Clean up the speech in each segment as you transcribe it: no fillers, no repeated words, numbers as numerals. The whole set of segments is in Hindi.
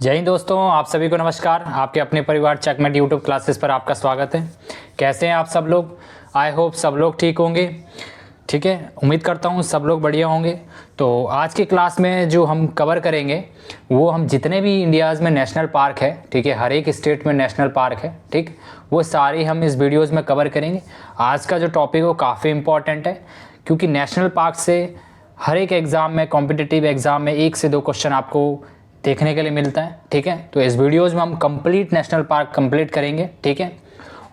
जय हिंद दोस्तों, आप सभी को नमस्कार। आपके अपने परिवार चेकमेट यूट्यूब क्लासेस पर आपका स्वागत है। कैसे हैं आप सब लोग? आई होप सब लोग ठीक होंगे। ठीक है, उम्मीद करता हूँ सब लोग बढ़िया होंगे। तो आज की क्लास में जो हम कवर करेंगे वो हम जितने भी इंडियाज़ में नेशनल पार्क है, ठीक है, हर एक स्टेट में नेशनल पार्क है, ठीक, वो सारी हम इस वीडियोज़ में कवर करेंगे। आज का जो टॉपिक है वो काफ़ी इम्पॉर्टेंट है, क्योंकि नेशनल पार्क से हर एक एग्ज़ाम में, कॉम्पिटिटिव एग्ज़ाम में 1 से 2 क्वेश्चन आपको देखने के लिए मिलता है। ठीक है, तो इस वीडियोज़ में हम कंप्लीट नेशनल पार्क कंप्लीट करेंगे। ठीक है,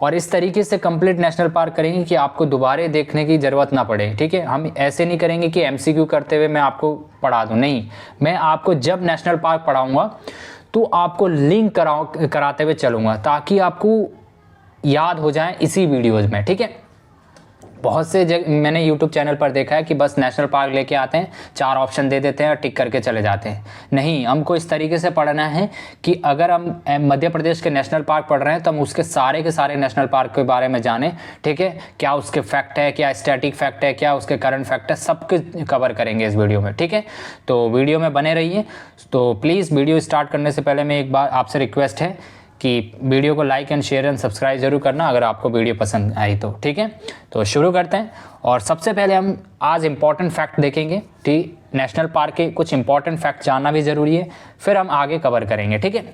और इस तरीके से कंप्लीट नेशनल पार्क करेंगे कि आपको दोबारा देखने की ज़रूरत ना पड़े। ठीक है, हम ऐसे नहीं करेंगे कि एमसीक्यू करते हुए मैं आपको पढ़ा दूँ, नहीं, मैं आपको जब नेशनल पार्क पढ़ाऊँगा तो आपको लिंक कराते हुए चलूँगा, ताकि आपको याद हो जाए इसी वीडियोज़ में। ठीक है, बहुत से मैंने YouTube चैनल पर देखा है कि बस नेशनल पार्क लेके आते हैं, 4 ऑप्शन दे देते हैं और टिक करके चले जाते हैं। नहीं, हमको इस तरीके से पढ़ना है कि अगर हम मध्य प्रदेश के नेशनल पार्क पढ़ रहे हैं तो हम उसके सारे के सारे नेशनल पार्क के बारे में जानें। ठीक है, क्या उसके फैक्ट है, क्या स्टैटिक फैक्ट है, क्या उसके करंट फैक्ट है, सब कुछ कवर करेंगे इस वीडियो में। ठीक है, तो वीडियो में बने रहिए। तो प्लीज़ वीडियो स्टार्ट करने से पहले मैं एक बार आपसे रिक्वेस्ट है कि वीडियो को like and share and subscribe जरूर करना अगर आपको वीडियो पसंद आई तो। ठीक है, तो शुरू करते हैं। और सबसे पहले हम आज इम्पॉर्टेंट फैक्ट देखेंगे। ठीक, नेशनल पार्क के कुछ इंपॉर्टेंट फैक्ट जानना भी ज़रूरी है, फिर हम आगे कवर करेंगे। ठीक है,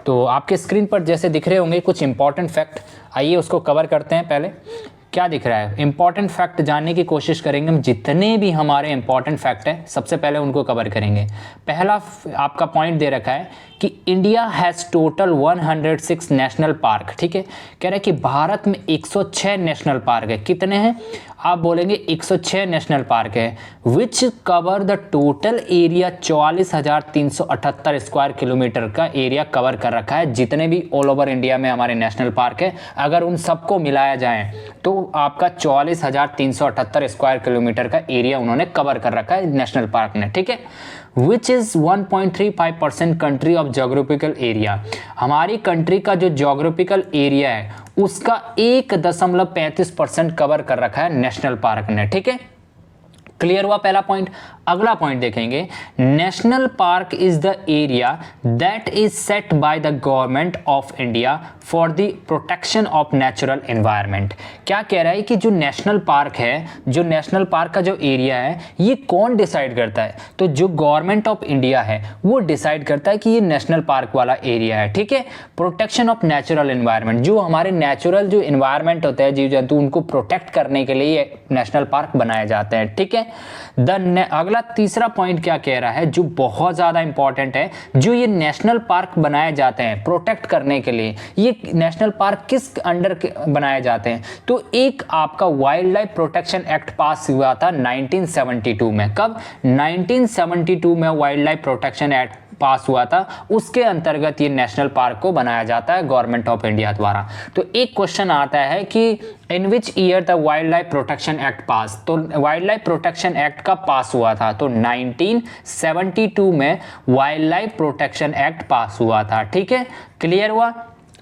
तो आपके स्क्रीन पर जैसे दिख रहे होंगे कुछ इंपॉर्टेंट फैक्ट, आइए उसको कवर करते हैं। पहले क्या दिख रहा है, इंपॉर्टेंट फैक्ट जानने की कोशिश करेंगे हम। जितने भी हमारे इंपॉर्टेंट फैक्ट हैं सबसे पहले उनको कवर करेंगे। पहला आपका पॉइंट दे रखा है कि India has total 106 national park. ठीक है, कह रहे हैं कि भारत में 106 नेशनल पार्क है। कितने हैं? आप बोलेंगे 106 नेशनल पार्क है, which cover the total area 44,378 square kilometre का एरिया कवर कर रखा है। जितने भी ऑल ओवर इंडिया में हमारे नेशनल पार्क है, अगर उन सबको मिलाया जाए तो आपका 44,378 स्क्वायर किलोमीटर का एरिया उन्होंने कवर कर रखा है नेशनल पार्क ने। ठीक है, which is 1.35% country of geographical area. हमारी कंट्री का जो जोग्राफिकल एरिया है उसका 1.35% कवर कर रखा है नेशनल पार्क ने। ठीक है, क्लियर हुआ पहला पॉइंट। अगला पॉइंट देखेंगे, national park is the area that is set by the government of India for the protection of natural environment. क्या कह रहा है कि जो नेशनल पार्क है, जो नेशनल पार्क का जो एरिया है, ये कौन डिसाइड करता है? तो जो गवर्नमेंट ऑफ इंडिया है वो डिसाइड करता है कि ये नेशनल पार्क वाला एरिया है। ठीक है, प्रोटेक्शन ऑफ नेचुरल एनवायरनमेंट, जो हमारे नेचुरल जो एनवायरनमेंट होता है, जीव जंतु, उनको प्रोटेक्ट करने के लिए ये नेशनल पार्क बनाए जाते हैं। ठीक है, अगला तीसरा पॉइंट क्या कह रहा है, जो बहुत ज्यादा इंपॉर्टेंट है, जो ये नेशनल पार्क बनाए जाते हैं प्रोटेक्ट करने के लिए, ये नेशनल पार्क किस अंडर बनाए जाते हैं? तो एक आपका wild life protection act pass हुआ था 1972 में। कब? 1972 में wild life protection act pass हुआ था, उसके अंतर्गत ये नेशनल पार्क को बनाया जाता है गवर्नमेंट ऑफ इंडिया द्वारा। तो एक क्वेश्चन आता है कि in which year the wild life protection act pass. तो वाइल्ड लाइफ प्रोटेक्शन एक्ट कब पास हुआ था? तो 1972 में wild life protection act pass हुआ था। ठीक है, क्लियर हुआ।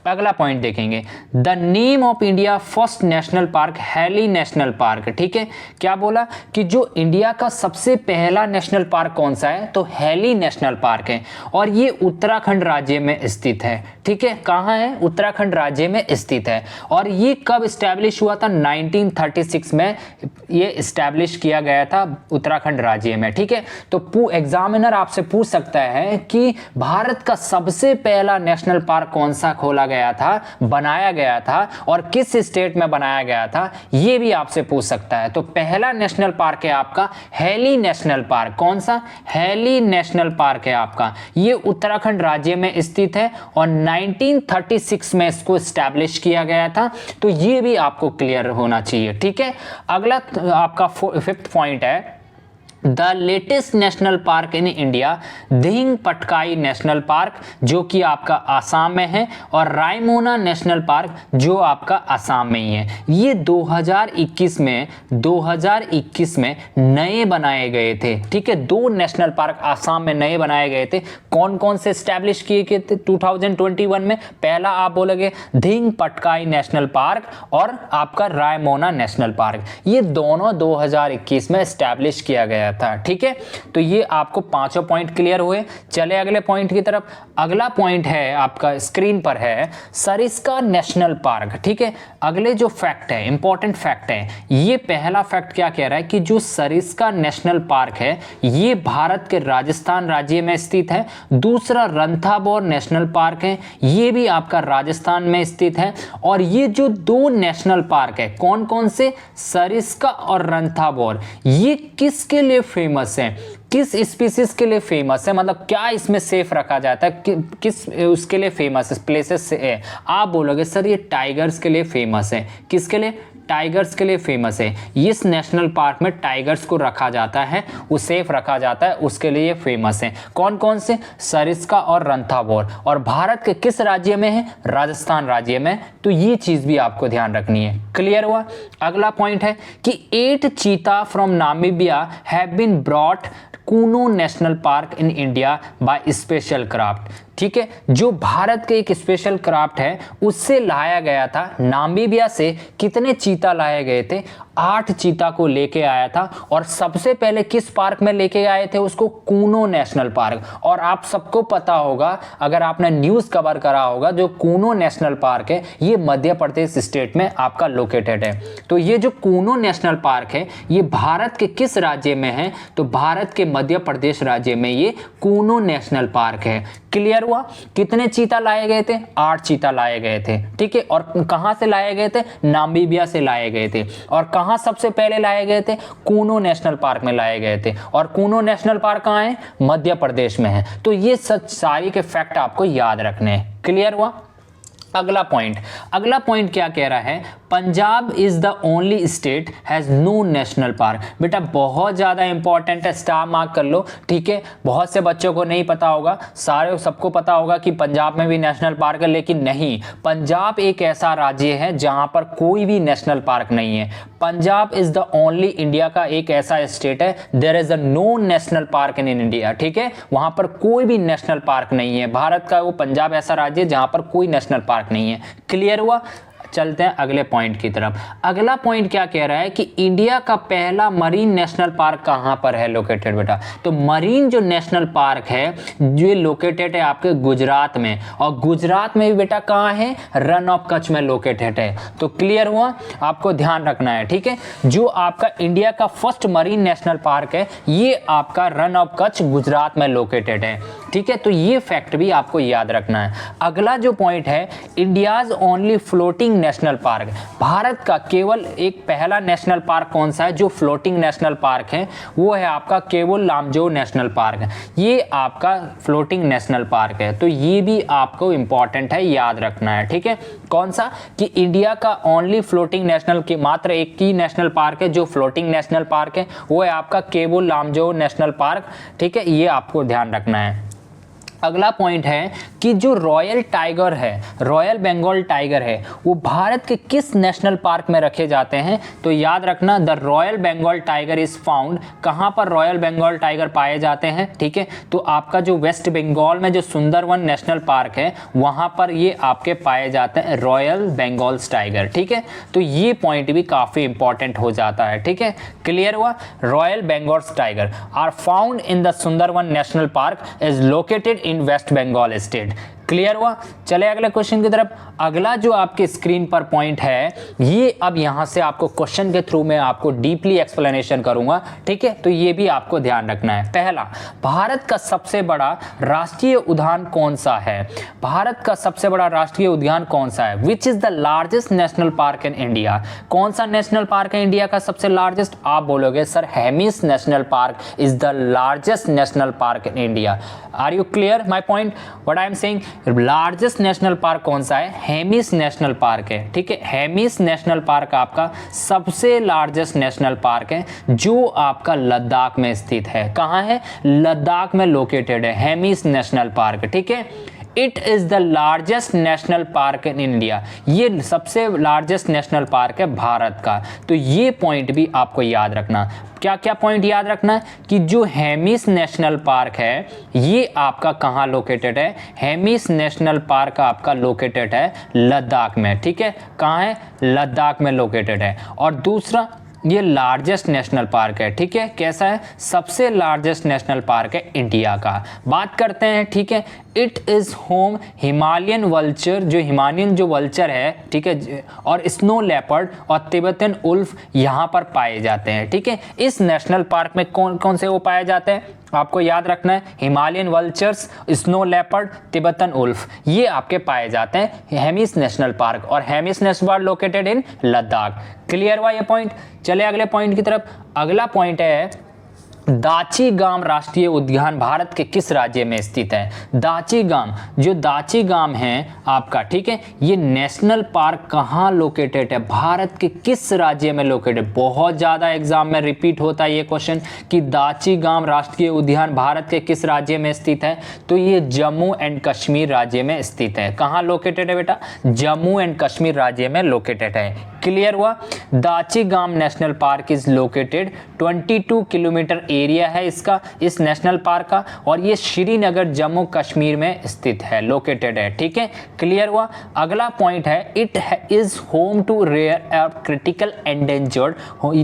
अगला पॉइंट देखेंगे, the name of India first national park Hailey national park. ठीक है, क्या बोला कि जो इंडिया का सबसे पहला नेशनल पार्क कौन सा है? तो हैली नेशनल पार्क है, और ये उत्तराखंड राज्य में स्थित है। ठीक है, कहाँ है? उत्तराखंड राज्य में स्थित है। और ये कब स्टैब्लिश हुआ था? 1936 में ये स्टैब्लिश किया गया था उत्तराखंड राज्य में। ठीक है, तो एग्जामिनर आपसे पूछ सकता है कि भारत का सबसे पहला नेशनल पार्क कौन सा खोला गया था, बनाया गया था, और किस स्टेट में बनाया गया था, ये भी आपसे पूछ सकता है। तो पहला नेशनल पार्क है आपका हैली नेशनल पार्क। कौन सा? हैली नेशनल पार्क है आपका, ये उत्तराखंड राज्य में स्थित है और 1936 में इसको स्टैब्लिश किया गया था। तो ये भी आपको क्लियर होना चाहिए। ठीक है, अगला आपका 5th पॉइंट है, the latest national park in India, Dihing Patkai national park, जो कि आपका आसाम में है, और रायमोना नेशनल पार्क, जो आपका आसाम में ही है। ये 2021 में नए बनाए गए थे। ठीक है, 2 नेशनल पार्क आसाम में नए बनाए गए थे। कौन कौन से स्टैब्लिश किए गए थे 2021 में? पहला आप बोलोगे दिहिंग पटकाई नेशनल पार्क और आपका रायमोना नेशनल पार्क, ये दोनों 2021 में स्टैब्लिश किया गया था। ठीक है, तो ये आपको पांचों पॉइंट क्लियर हुए। चले अगले पॉइंट की तरफ। अगला पॉइंट है आपका स्क्रीन पर है सरिस्का नेशनल पार्क। ठीक है, अगले जो फैक्ट है, इंपॉर्टेंट फैक्ट है, ये पहला फैक्ट क्या कह रहा है कि जो सरिस्का नेशनल पार्क है ये भारत के राजस्थान राज्य में स्थित है। दूसरा रणथंभौर नेशनल पार्क है, ये भी आपका राजस्थान में स्थित है। और ये जो दो नेशनल पार्क है, कौन कौन से, सरिस्का और रणथंभौर, ये किसके लिए फेमस है, किस स्पीसीज के लिए फेमस है, मतलब क्या इसमें सेफ रखा जाता है, किस उसके लिए फेमस है, प्लेसेस है। आप बोलोगे सर ये टाइगर्स के लिए फेमस है। किसके लिए, टाइगर्स के लिए फेमस है। इस नेशनल पार्क में टाइगर्स को रखा जाता है, वो सेफ रखा जाता है, उसके लिए फेमस है। कौन कौन से, सरिस्का और रणथंभौर। और भारत के किस राज्य में है, राजस्थान राज्य में। तो ये चीज भी आपको ध्यान रखनी है। क्लियर हुआ। अगला पॉइंट है कि 8 चीता from Namibia have been brought Kuno national park in India by special craft. ठीक है, जो भारत के एक स्पेशल क्राफ्ट है उससे लाया गया था। नामीबिया से कितने चीता लाए गए थे, 8 चीता को लेके आया था। और सबसे पहले किस पार्क में लेके आए थे उसको, कूनो नेशनल पार्क। और आप सबको पता होगा, अगर आपने न्यूज कवर करा होगा, जो कूनो नेशनल पार्क है ये मध्य प्रदेश स्टेट में आपका लोकेटेड है। तो ये जो कूनो नेशनल पार्क है ये भारत के किस राज्य में है, तो भारत के मध्य प्रदेश राज्य में ये कूनो नेशनल पार्क है। क्लियर हुआ। कितने चीता लाए गए थे, 8 चीता लाए गए थे। ठीक है, और कहां से लाए गए थे, नामीबिया से लाए गए थे। और कहां सबसे पहले लाए गए थे, कूनो नेशनल पार्क में लाए गए थे। और कूनो नेशनल पार्क कहां है, मध्य प्रदेश में है। तो ये सच सारी के फैक्ट आपको याद रखने हैं। क्लियर हुआ। अगला पॉइंट क्या कह रहा है, Punjab is the only state has no national park. बेटा बहुत ज्यादा इंपॉर्टेंट है, स्टार मार्क कर लो। ठीक है, बहुत से बच्चों को नहीं पता होगा, सबको पता होगा कि पंजाब में भी नेशनल पार्क है, लेकिन नहीं, पंजाब एक ऐसा राज्य है जहां पर कोई भी नेशनल पार्क नहीं है। Punjab is the only India का एक ऐसा स्टेट है, there is a no national park in India. ठीक है, वहां पर कोई भी नेशनल पार्क नहीं है। भारत का वो पंजाब ऐसा राज्य है जहां पर कोई नेशनल पार्क नहीं है। क्लियर हुआ। चलते हैं अगले पॉइंट की तरफ। अगला पॉइंट क्या कह रहा है कि इंडिया का पहला मरीन नेशनल पार्क कहां पर है लोकेटेड बेटा, तो मरीन जो नेशनल पार्क है जो लोकेटेड है आपके गुजरात में। और गुजरात में भी बेटा कहां है, रन ऑफ कच्छ में लोकेटेड है। तो क्लियर हुआ, आपको ध्यान रखना है। ठीक है, जो आपका इंडिया का फर्स्ट मरीन नेशनल पार्क है ये आपका रन ऑफ कच्छ गुजरात में लोकेटेड है। ठीक है, तो ये फैक्ट भी आपको याद रखना है। अगला जो पॉइंट है, India's only floating national park. Bharat का केवल एक पहला नेशनल पार्क कौन सा है जो फ्लोटिंग नेशनल पार्क है, वो है आपका केवल लामजो नेशनल पार्क। ये आपका फ्लोटिंग नेशनल पार्क है। तो ये भी आपको इंपॉर्टेंट है, याद रखना है। ठीक है, कौन सा, कि इंडिया का ओनली फ्लोटिंग नेशनल की मात्र एक ही नेशनल पार्क है जो फ्लोटिंग नेशनल पार्क है, वो है आपका केवल लामजो नेशनल पार्क। ठीक है, ये आपको ध्यान रखना है। अगला पॉइंट है कि जो रॉयल टाइगर है, रॉयल बंगाल टाइगर है, वो भारत के किस नेशनल पार्क में रखे जाते हैं, तो याद रखना the royal Bengal tiger is found. कहां पर रॉयल बंगाल टाइगर पाए जाते हैं, ठीक है, तो आपका जो वेस्ट बंगाल में जो सुंदरवन नेशनल पार्क है वहां पर ये आपके पाए जाते हैं रॉयल बंगाल टाइगर। ठीक है, तो ये पॉइंट भी काफी इंपॉर्टेंट हो जाता है। ठीक है, क्लियर हुआ। Royal Bengal tiger are found in the Sundarban national park is located in west Bengal state. Clear हुआ। चले अगले क्वेश्चन की तरफ। अगला जो आपके स्क्रीन पर पॉइंट है ये अब यहां से आपको क्वेश्चन के थ्रू मैं आपको डीपली एक्सप्लेनेशन करूंगा। ठीक है, तो ये भी आपको ध्यान रखना है। पहला, भारत का सबसे बड़ा राष्ट्रीय उद्यान कौन सा है, भारत का सबसे बड़ा राष्ट्रीय उद्यान कौन सा है, which is the largest national park in India. कौन सा नेशनल पार्क है इंडिया का सबसे लार्जेस्ट, आप बोलोगे sir Hemis national park is the largest national park in India. Are you clear my point, what I am saying. Largest national park कौन सा है, हेमिस नेशनल पार्क है। ठीक है, हेमिस नेशनल पार्क आपका सबसे लार्जेस्ट नेशनल पार्क है जो आपका लद्दाख में स्थित है। कहां है, लद्दाख में लोकेटेड है हेमिस नेशनल पार्क। ठीक है, it is the largest national park in India, ये सबसे लार्जेस्ट नेशनल पार्क है भारत का। तो ये पॉइंट भी आपको याद रखना। क्या क्या पॉइंट याद रखना है कि जो हेमिस नेशनल पार्क है ये आपका कहाँ लोकेटेड है, हेमिस नेशनल पार्क आपका लोकेटेड है लद्दाख में। ठीक है, कहाँ है, लद्दाख में लोकेटेड है। और दूसरा ये लार्जेस्ट नेशनल पार्क है, ठीक है। कैसा है? सबसे लार्जेस्ट नेशनल पार्क है इंडिया का। बात करते हैं, ठीक है। It is home Himalayan vulture, जो हिमालयन जो वल्चर है, ठीक है, और स्नो लेपर्ड और तिब्बतन उल्फ यहाँ पर पाए जाते हैं, ठीक है। इस नेशनल पार्क में कौन कौन से वो पाए जाते हैं आपको याद रखना है। Himalayan vultures, snow leopard, Tibetan wolf, ये आपके पाए जाते हैं हेमिस नेशनल पार्क, और Hemis national park located in Ladakh. Clear हुआ ये पॉइंट? चले अगले पॉइंट की तरफ। अगला पॉइंट है दाची गाम राष्ट्रीय उद्यान भारत के किस राज्य में स्थित है? दाची गाम, जो दाची गाम है आपका, ठीक है, ये नेशनल पार्क कहाँ लोकेटेड है? भारत के किस राज्य में लोकेटेड? बहुत ज़्यादा एग्जाम में रिपीट होता है ये क्वेश्चन कि दाची गाम राष्ट्रीय उद्यान भारत के किस राज्य में स्थित है? तो ये जम्मू एंड कश्मीर राज्य में स्थित है। कहाँ लोकेटेड है बेटा? जम्मू एंड कश्मीर राज्य में लोकेटेड है। क्लियर हुआ? दाची गाम national park is located 22 kilometre area है इसका, इस नेशनल पार्क का, और ये श्रीनगर जम्मू कश्मीर में स्थित है, लोकेटेड है, ठीक है। क्लियर हुआ? अगला पॉइंट है it is home to rare critical endangered,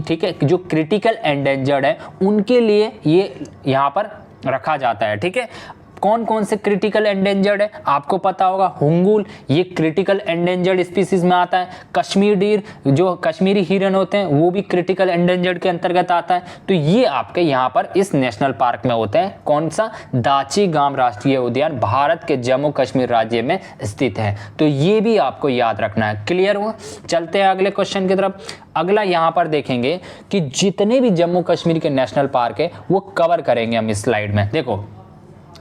ठीक है, जो क्रिटिकल एंडेंजर्ड है उनके लिए ये यहाँ पर रखा जाता है, ठीक है। कौन कौन से क्रिटिकल एंडेंजर्ड है आपको पता होगा? हुंगुल, ये क्रिटिकल एंडेंजर्ड स्पीसीज में आता है। कश्मीर डीर, जो कश्मीरी हिरन होते हैं, वो भी क्रिटिकल एंडेंजर्ड के अंतर्गत आता है। तो ये आपके यहाँ पर इस नेशनल पार्क में होते हैं। कौन सा? दाची गाम राष्ट्रीय उद्यान भारत के जम्मू कश्मीर राज्य में स्थित है। तो ये भी आपको याद रखना है। क्लियर हुआ? चलते हैं अगले क्वेश्चन की तरफ। अगला यहाँ पर देखेंगे कि जितने भी जम्मू कश्मीर के नेशनल पार्क है वो कवर करेंगे हम इस स्लाइड में। देखो,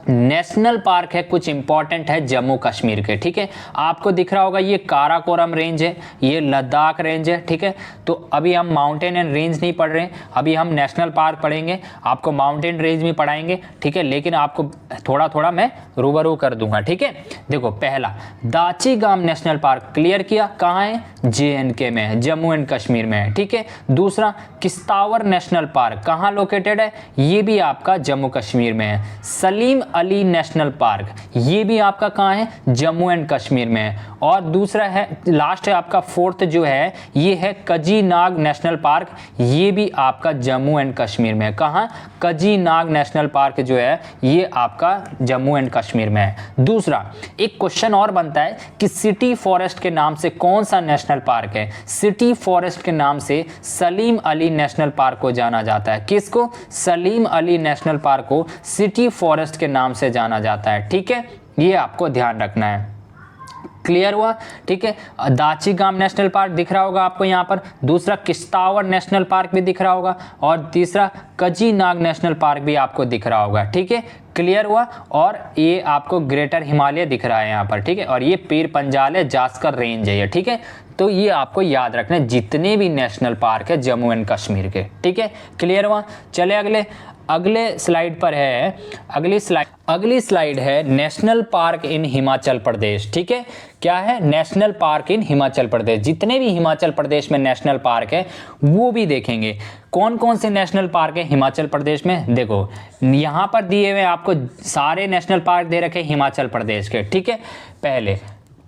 नेशनल पार्क है, कुछ इंपॉर्टेंट है जम्मू कश्मीर के, ठीक है। आपको दिख रहा होगा ये काराकोरम रेंज है, ये लद्दाख रेंज है, ठीक है। तो अभी हम माउंटेन एंड रेंज नहीं पढ़ रहे हैं, अभी हम नेशनल पार्क पढ़ेंगे। आपको माउंटेन रेंज भी पढ़ाएंगे, ठीक है, लेकिन आपको थोड़ा थोड़ा मैं रूबरू कर दूंगा, ठीक है। देखो, पहला दाची गाम नेशनल पार्क क्लियर किया, कहाँ है? JNK में है, जम्मू एंड कश्मीर में है, ठीक है। दूसरा किश्तवाड़ नेशनल पार्क कहाँ लोकेटेड है? ये भी आपका जम्मू कश्मीर में है। सलीम अली नेशनल पार्क, ये भी आपका कहाँ है? जम्मू एंड कश्मीर में है। और दूसरा है, लास्ट है आपका फोर्थ जो है, ये है कजीनाग नेशनल पार्क, ये भी आपका जम्मू एंड कश्मीर में है। कहाँ? कजीनाग नेशनल पार्क जो है ये आपका जम्मू एंड कश्मीर में है। दूसरा एक क्वेश्चन और बनता है कि सिटी फॉरेस्ट के नाम से कौन सा नेशनल पार्क है? सिटी फॉरेस्ट के नाम से सलीम अली नेशनल पार्क को जाना जाता है। किसको? सलीम अली नेशनल पार्क को सिटी फॉरेस्ट के नाम से जाना जाता है, ठीक है। ये आपको ध्यान रखना है। क्लियर हुआ? ठीक है। दाची गाम नेशनल पार्क दिख रहा होगा आपको यहाँ पर, दूसरा किश्तवाड़ नेशनल पार्क भी दिख रहा होगा, और तीसरा कजीनाग नेशनल पार्क भी आपको दिख रहा होगा, ठीक है। क्लियर हुआ? और ये आपको ग्रेटर हिमालय दिख रहा है यहाँ पर, ठीक है। और ये पीर पंजाल है, जास्कर रेंज है ये, ठीक है। तो ये आपको याद रखना है जितने भी नेशनल पार्क है जम्मू एंड कश्मीर के, ठीक है। क्लियर हुआ? चले अगले स्लाइड पर है। अगली स्लाइड है नेशनल पार्क इन हिमाचल प्रदेश, ठीक है। क्या है? नेशनल पार्क इन हिमाचल प्रदेश। जितने भी हिमाचल प्रदेश में नेशनल पार्क है वो भी देखेंगे। कौन कौन से नेशनल पार्क है हिमाचल प्रदेश में? देखो, यहाँ पर दिए हुए आपको सारे नेशनल पार्क दे रखे हिमाचल प्रदेश के, ठीक है।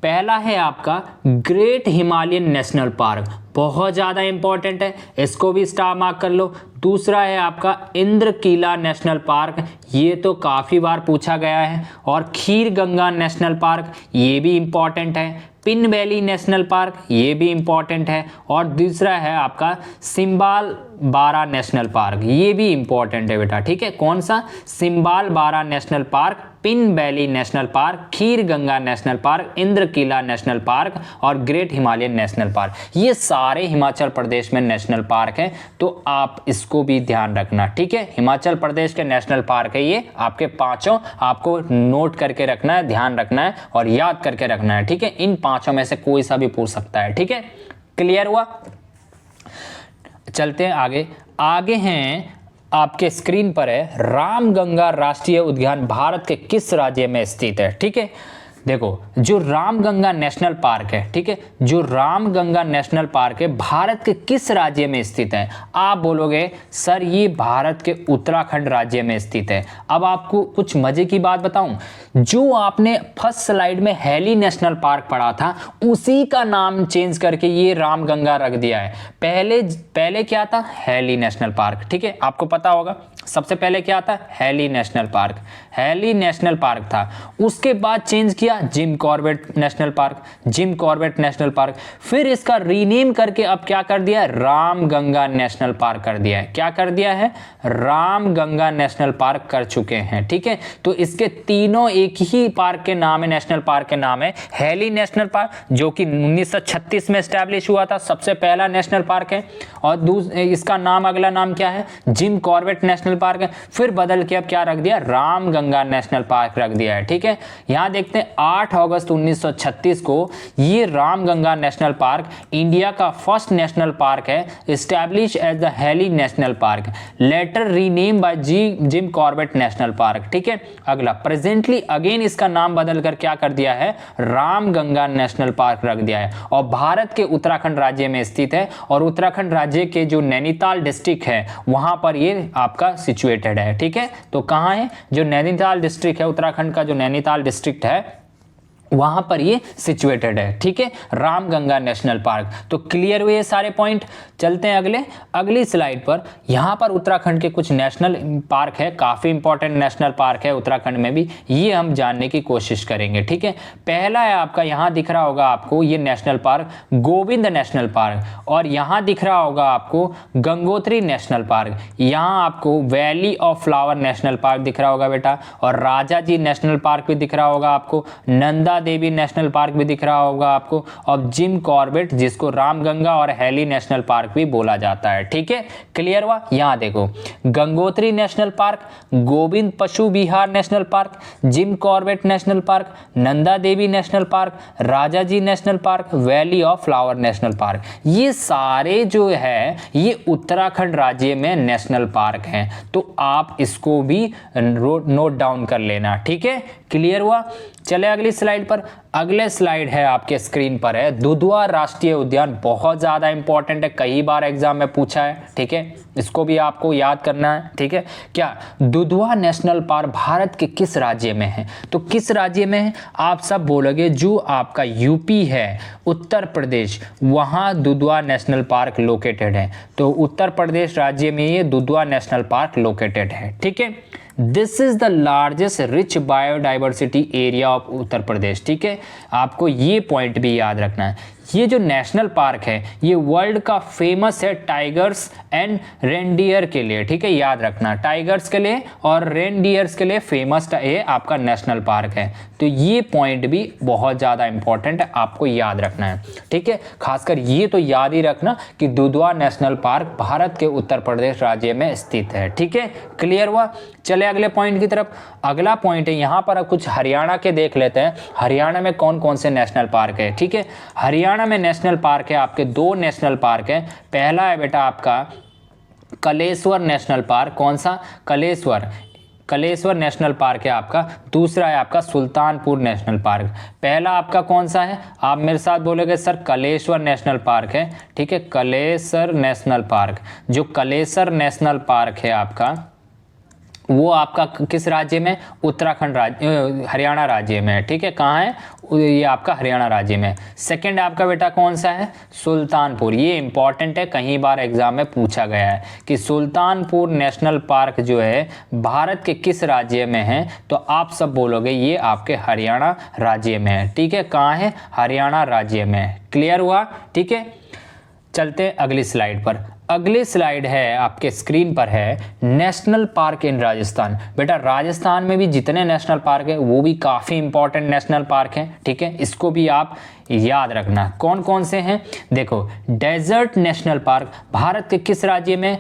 पहला है आपका ग्रेट हिमालयन नेशनल पार्क, बहुत ज़्यादा इंपॉर्टेंट है, इसको भी स्टार मार्क कर लो। दूसरा है आपका इंद्रकीला नेशनल पार्क, ये तो काफ़ी बार पूछा गया है। और खीर गंगा नेशनल पार्क, ये भी इंपॉर्टेंट है। पिन वैली नेशनल पार्क, ये भी इंपॉर्टेंट है। और दूसरा है आपका सिम्बाल बारा नेशनल पार्क, ये भी इंपॉर्टेंट है बेटा, ठीक है। कौन सा? Simbalbara national park, Pin valley national park, Khirganga national park, Inderkilla national park और ग्रेट हिमालयन नेशनल पार्क, ये सारे हिमाचल प्रदेश में नेशनल पार्क हैं। तो आप इसको भी ध्यान रखना, ठीक है। हिमाचल प्रदेश के नेशनल पार्क है ये, आपके पांचों आपको नोट करके रखना है, ध्यान रखना है और याद करके रखना है, ठीक है। इन पांचों में से कोई सा भी पूछ सकता है, ठीक है। क्लियर हुआ? चलते हैं आगे हैं आपके स्क्रीन पर है रामगंगा राष्ट्रीय उद्यान भारत के किस राज्य में स्थित है, ठीक है। देखो जो रामगंगा नेशनल पार्क है, ठीक है, जो रामगंगा नेशनल पार्क है भारत के किस राज्य में स्थित है? आप बोलोगे सर ये भारत के उत्तराखंड राज्य में स्थित है। अब आपको कुछ मजे की बात बताऊं, जो आपने फर्स्ट स्लाइड में हैली नेशनल पार्क पढ़ा था उसी का नाम चेंज करके ये रामगंगा रख दिया है। पहले क्या था? हैली नेशनल पार्क, ठीक है, आपको पता होगा सबसे पहले क्या था? Hailey national park, Hailey national park था। उसके बाद चेंज किया Jim Corbett national park, Jim Corbett national park, फिर इसका रीनेम करके अब क्या कर दिया है? रामगंगा नेशनल पार्क कर दिया है। क्या कर दिया है? रामगंगा नेशनल पार्क कर चुके हैं, ठीक है। तो इसके तीनों एक ही पार्क के नाम है, नेशनल पार्क के नाम है हैली नेशनल पार्क, जो कि 1936 में एस्टैब्लिश हुआ था, सबसे पहला नेशनल पार्क है। और इसका नाम, अगला नाम क्या है? जिम कॉर्बेट नेशनल पार्क है। फिर बदल के अब क्या रख दिया? रामगंगा नेशनल पार्क रख दिया है, ठीक है। यहां देखते हैं 8 अगस्त 1936 को ये रामगंगा नेशनल पार्क इंडिया का फर्स्ट नेशनल पार्क है, establish as the Hailey national park, later rename by Jim Corbett national park, ठीक है। अगला प्रेजेंटली अगेन इसका नाम बदल कर क्या कर दिया है? रामगंगा नेशनल पार्क रख दिया है और भारत के उत्तराखंड राज्य में स्थित है। और उत्तराखंड राज्य के जो नैनीताल डिस्ट्रिक्ट है वहां पर ये आपका सिचुएटेड है, ठीक है। तो कहां है? जो नैनीताल डिस्ट्रिक्ट है, उत्तराखंड का जो नैनीताल डिस्ट्रिक्ट है वहां पर ये सिचुएटेड है, ठीक है, रामगंगा नेशनल पार्क। तो क्लियर हुए ये सारे पॉइंट। चलते हैं अगली स्लाइड पर। यहां पर उत्तराखंड के कुछ नेशनल पार्क है, काफी इंपॉर्टेंट नेशनल पार्क है उत्तराखंड में भी, ये हम जानने की कोशिश करेंगे, ठीक है। पहला है आपका, यहां दिख रहा होगा आपको ये national park Govind national park, और यहां दिख रहा होगा आपको गंगोत्री नेशनल पार्क, यहां आपको valley of flower national park दिख रहा होगा बेटा, और राजा जी नेशनल पार्क भी दिख रहा होगा आपको, नंदा देवी नेशनल पार्क भी दिख रहा होगा आपको, और जिम कॉर्बेट जिसको रामगंगा और हैली नेशनल पार्क भी बोला जाता है, ठीक है। क्लियर हुआ? यहां देखो Gangotri national park, Govind Pashu Vihar national park, Jim Corbett national park, Nanda Devi national park, Rajaji national park, valley of flower national park, ये सारे जो है ये उत्तराखंड राज्य में नेशनल पार्क हैं। तो आप इसको भी नोट डाउन कर लेना, ठीक है। क्लियर हुआ? चले अगली स्लाइड पर। अगले स्लाइड है आपके स्क्रीन पर है दुधवा राष्ट्रीय उद्यान, बहुत ज्यादा इंपॉर्टेंट है, कई बार एग्जाम में पूछा है, ठीक है, इसको भी आपको याद करना है, ठीक है। क्या दुधवा नेशनल पार्क भारत के किस राज्य में है? तो किस राज्य में है? आप सब बोलोगे जो आपका यूपी है, उत्तर प्रदेश, वहां दुधवा नेशनल पार्क लोकेटेड है। तो उत्तर प्रदेश राज्य में ये दुधवा नेशनल पार्क लोकेटेड है, ठीक है। This is the largest rich biodiversity area of Uttar Pradesh, ठीक है, आपको ये पॉइंट भी याद रखना है। ये जो नेशनल पार्क है ये वर्ल्ड का फेमस है टाइगर्स एंड रेनडियर के लिए, ठीक है, याद रखना, टाइगर्स के लिए और रेनडियर्स के लिए फेमस ये आपका नेशनल पार्क है। तो ये पॉइंट भी बहुत ज़्यादा इंपॉर्टेंट है, आपको याद रखना है, ठीक है। खासकर ये तो याद ही रखना कि दुधवा नेशनल पार्क भारत के उत्तर प्रदेश राज्य में स्थित है, ठीक है। क्लियर हुआ? चले अगले पॉइंट की तरफ। अगला पॉइंट है यहाँ पर कुछ हरियाणा के देख लेते हैं, हरियाणा में कौन कौन से नेशनल पार्क है, ठीक है। हरियाणा में नेशनल पार्क है आपके 2 नेशनल पार्क है। पहला है बेटा आपका कलेश्वर नेशनल पार्क, कौन सा? कलेश्वर नेशनल पार्क है आपका। दूसरा है आपका सुल्तानपुर नेशनल पार्क। पहला आपका कौन सा है? आप मेरे साथ बोलोगे सर कलेश्वर नेशनल पार्क है, ठीक है, कलेश्वर नेशनल पार्क। जो कलेश्वर नेशनल पार्क है आपका वो आपका किस राज्य में? उत्तराखंड राज्य, हरियाणा राज्य में है, ठीक है। कहाँ है? ये आपका हरियाणा राज्य में। सेकंड आपका बेटा कौन सा है? सुल्तानपुर। ये इंपॉर्टेंट है, कई बार एग्जाम में पूछा गया है कि सुल्तानपुर नेशनल पार्क जो है भारत के किस राज्य में है? तो आप सब बोलोगे ये आपके हरियाणा राज्य में है, ठीक है। कहाँ है? हरियाणा राज्य में है। क्लियर हुआ? ठीक है। चलते हैं अगली स्लाइड पर। अगली स्लाइड है आपके स्क्रीन पर है नेशनल पार्क इन राजस्थान। बेटा राजस्थान में भी जितने नेशनल पार्क है वो भी काफ़ी इंपॉर्टेंट नेशनल पार्क हैं, ठीक है, इसको भी आप याद रखना। कौन कौन से हैं? देखो डेजर्ट नेशनल पार्क भारत के किस राज्य में?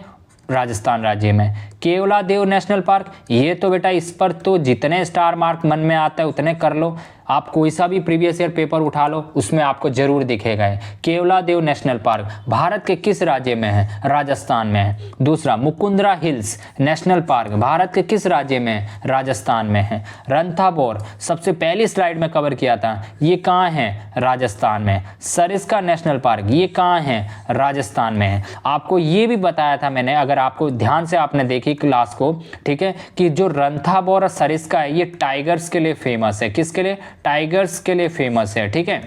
राजस्थान राज्य में। केवलादेव नेशनल पार्क, ये तो बेटा इस पर तो जितने स्टार मार्क मन में आता है उतने कर लो, आप कोई सा भी प्रीवियस ईयर पेपर उठा लो उसमें आपको जरूर दिखेगा है। केवलादेव नेशनल पार्क भारत के किस राज्य में है? राजस्थान में है। दूसरा, Mukundra hills national park Bharat के किस राज्य में है? राजस्थान में है। रणथंभौर सबसे पहली स्लाइड में कवर किया था, ये कहाँ है? राजस्थान में। सरिस्का नेशनल पार्क ये कहाँ है? राजस्थान में है। आपको ये भी बताया था मैंने, अगर आपको ध्यान से आपने देखी क्लास को, ठीक है, कि जो रणथंभौर और सरिस्का है ये टाइगर्स के लिए फेमस है। किसके लिए? टाइगर्स के लिए फेमस है। ठीक है,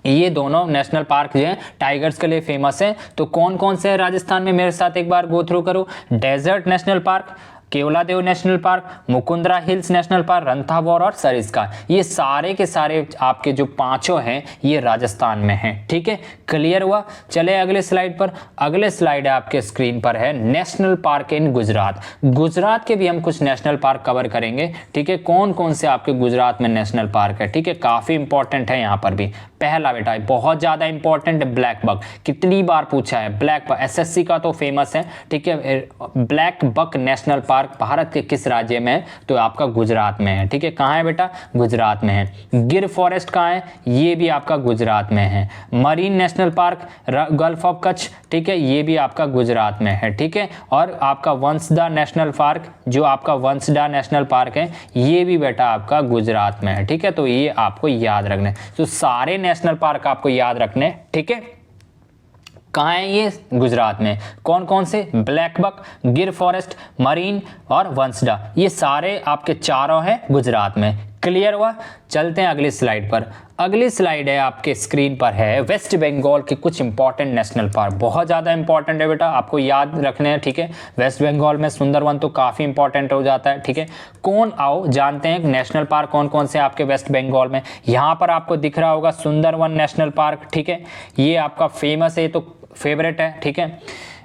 ये दोनों नेशनल पार्क जो है टाइगर्स के लिए फेमस है। तो कौन कौन से है राजस्थान में, मेरे साथ एक बार गो थ्रू करो। Desert national park, Keoladeo national park, Mukundra hills national park, Ranthambore और सरिस्का, ये सारे के सारे आपके जो पांचों हैं ये राजस्थान में हैं। ठीक है, क्लियर हुआ? चले अगले स्लाइड पर। अगले स्लाइड आपके स्क्रीन पर है नेशनल पार्क इन गुजरात। गुजरात के भी हम कुछ नेशनल पार्क कवर करेंगे। ठीक है, कौन कौन से आपके गुजरात में नेशनल पार्क है? ठीक है, काफी इंपॉर्टेंट है यहाँ पर भी। पहला बेटा बहुत ज्यादा इंपॉर्टेंट है, ब्लैक बक। कितनी बार पूछा है ब्लैक बक, एसएससी का तो फेमस है। ठीक है, blackbuck national park Bharat के किस राज्य में है? तो आपका गुजरात में है। ठीक है, कहाँ है बेटा? गुजरात में है। गिर फॉरेस्ट कहाँ है? ये भी आपका गुजरात में है। Marine national park gulf of Kutch, ठीक है, ये भी आपका गुजरात में है। ठीक है, और आपका वंसदा नेशनल पार्क, जो आपका वंसदा नेशनल पार्क है ये भी बेटा आपका गुजरात में है। ठीक है, तो ये आपको याद रखना है। तो सारे नेशनल पार्क आपको याद रखने। ठीक है, कहाँ है ये? गुजरात में। कौन कौन से? ब्लैक बक, गिर फॉरेस्ट, मरीन और वंसडा, ये सारे आपके चारों हैं गुजरात में। क्लियर हुआ? चलते हैं अगली स्लाइड पर। अगली स्लाइड है आपके स्क्रीन पर है वेस्ट बंगाल के कुछ इंपॉर्टेंट नेशनल पार्क। बहुत ज़्यादा इंपॉर्टेंट है बेटा, आपको याद रखने हैं। ठीक है, वेस्ट बंगाल में सुंदरवन तो काफ़ी इंपॉर्टेंट हो जाता है। ठीक है, कौन, आओ जानते हैं नेशनल पार्क कौन कौन से आपके वेस्ट बंगाल में। यहाँ पर आपको दिख रहा होगा सुंदरवन नेशनल पार्क। ठीक है, ये आपका फेमस है, तो फेवरेट है। ठीक है,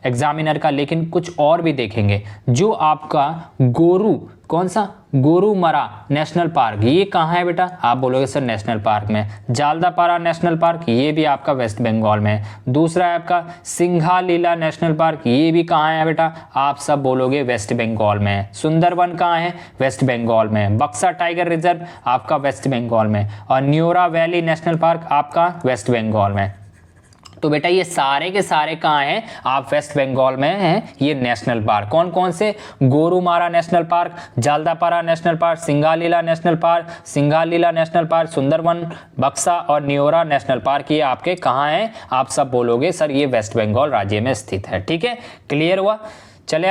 एग्जामिनर का। लेकिन कुछ और भी देखेंगे, जो आपका गोरू, कौन सा? गोरुमरा नेशनल पार्क, ये कहाँ है बेटा? आप बोलोगे सर नेशनल पार्क में। जालदापारा नेशनल पार्क, ये भी आपका वेस्ट बंगाल में है। दूसरा है आपका सिंघालीला नेशनल पार्क, ये भी कहाँ है बेटा? आप सब बोलोगे वेस्ट बंगाल में है। सुंदरवन कहाँ है? वेस्ट बंगाल में। बक्सा टाइगर रिजर्व आपका वेस्ट बंगाल में, और न्योरा वैली नेशनल पार्क आपका वेस्ट बंगाल में। तो बेटा ये सारे के सारे कहाँ हैं? आप वेस्ट बंगाल में हैं ये नेशनल पार्क। कौन कौन से? Gorumara national park, Jaldapara national park, Singalila national park, Sundarban, Buxa और न्योरा नेशनल पार्क, ये आपके कहाँ हैं? आप सब बोलोगे सर ये वेस्ट बंगाल राज्य में स्थित है। ठीक है, क्लियर हुआ? चले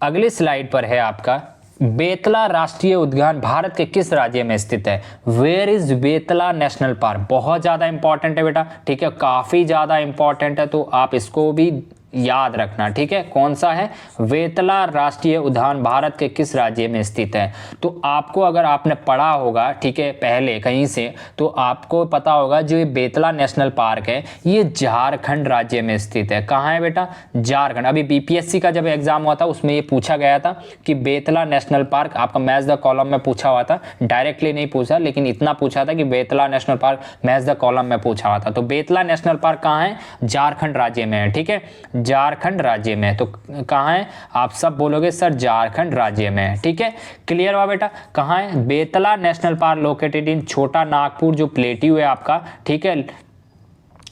अगले स्लाइड पर है आपका बेतला राष्ट्रीय उद्यान भारत के किस राज्य में स्थित है? Where is Betla national park? बहुत ज्यादा इंपॉर्टेंट है बेटा। ठीक है, काफी ज्यादा इंपॉर्टेंट है, तो आप इसको भी याद रखना। ठीक है, कौन सा है? बेतला राष्ट्रीय उद्यान भारत के किस राज्य में स्थित है? तो आपको, अगर आपने पढ़ा होगा, ठीक है, पहले कहीं से, तो आपको पता होगा जो ये बेतला नेशनल पार्क है ये झारखंड राज्य में स्थित है। कहाँ है बेटा? झारखंड। अभी बीपीएससी का जब एग्जाम हुआ था उसमें ये पूछा गया था कि बेतला नेशनल पार्क, आपका मैच द कॉलम में पूछा हुआ था, डायरेक्टली नहीं पूछा, लेकिन इतना पूछा था कि Betla national park match the column में पूछा हुआ था। तो बेतला नेशनल पार्क कहाँ है? झारखंड राज्य में है। ठीक है, झारखंड राज्य में। तो कहाँ है? आप सब बोलोगे सर झारखंड राज्य में है। ठीक है, क्लियर हुआ बेटा? कहाँ है? बेतला नेशनल पार्क लोकेटेड इन छोटा नागपुर, जो प्लेट्यू है आपका। ठीक है,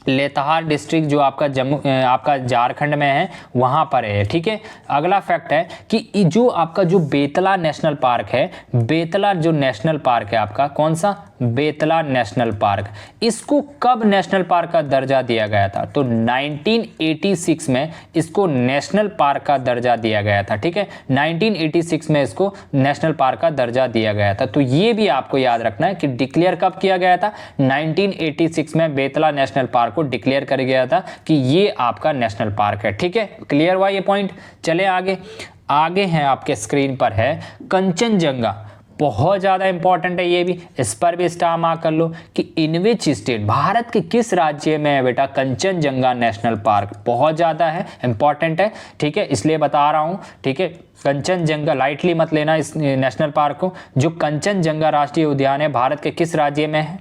लेताहार डिस्ट्रिक्ट जो आपका झारखंड में है वहां पर है। ठीक है, अगला फैक्ट है कि जो आपका जो बेतला नेशनल पार्क है, बेतला जो नेशनल पार्क है आपका, कौन सा? बेतला नेशनल पार्क, इसको कब नेशनल पार्क का दर्जा दिया गया था? तो 1986 में इसको नेशनल पार्क का दर्जा दिया गया था। ठीक है, 1986 में इसको नेशनल पार्क का दर्जा दिया गया था। तो ये भी आपको याद रखना है कि डिक्लेयर कब किया गया था? 1986 में बेतला नेशनल पार्क को डिक्लेयर कर गया था कि ये आपका नेशनल पार्क है। ठीक है, क्लियर हुआ ये पॉइंट? चले आगे हैं आपके स्क्रीन पर है कंचनजंगा। बहुत ज़्यादा इंपॉर्टेंट है ये भी, इस पर भी स्टार मार्क कर लो कि इन विच स्टेट, भारत के किस राज्य में है बेटा कंचनजंगा नेशनल पार्क? बहुत ज़्यादा है, इंपॉर्टेंट है। ठीक है, इसलिए बता रहा हूँ। ठीक है, कंचनजंगा लाइटली मत लेना इस नेशनल पार्क को। जो कंचनजंगा राष्ट्रीय उद्यान है भारत के किस राज्य में है?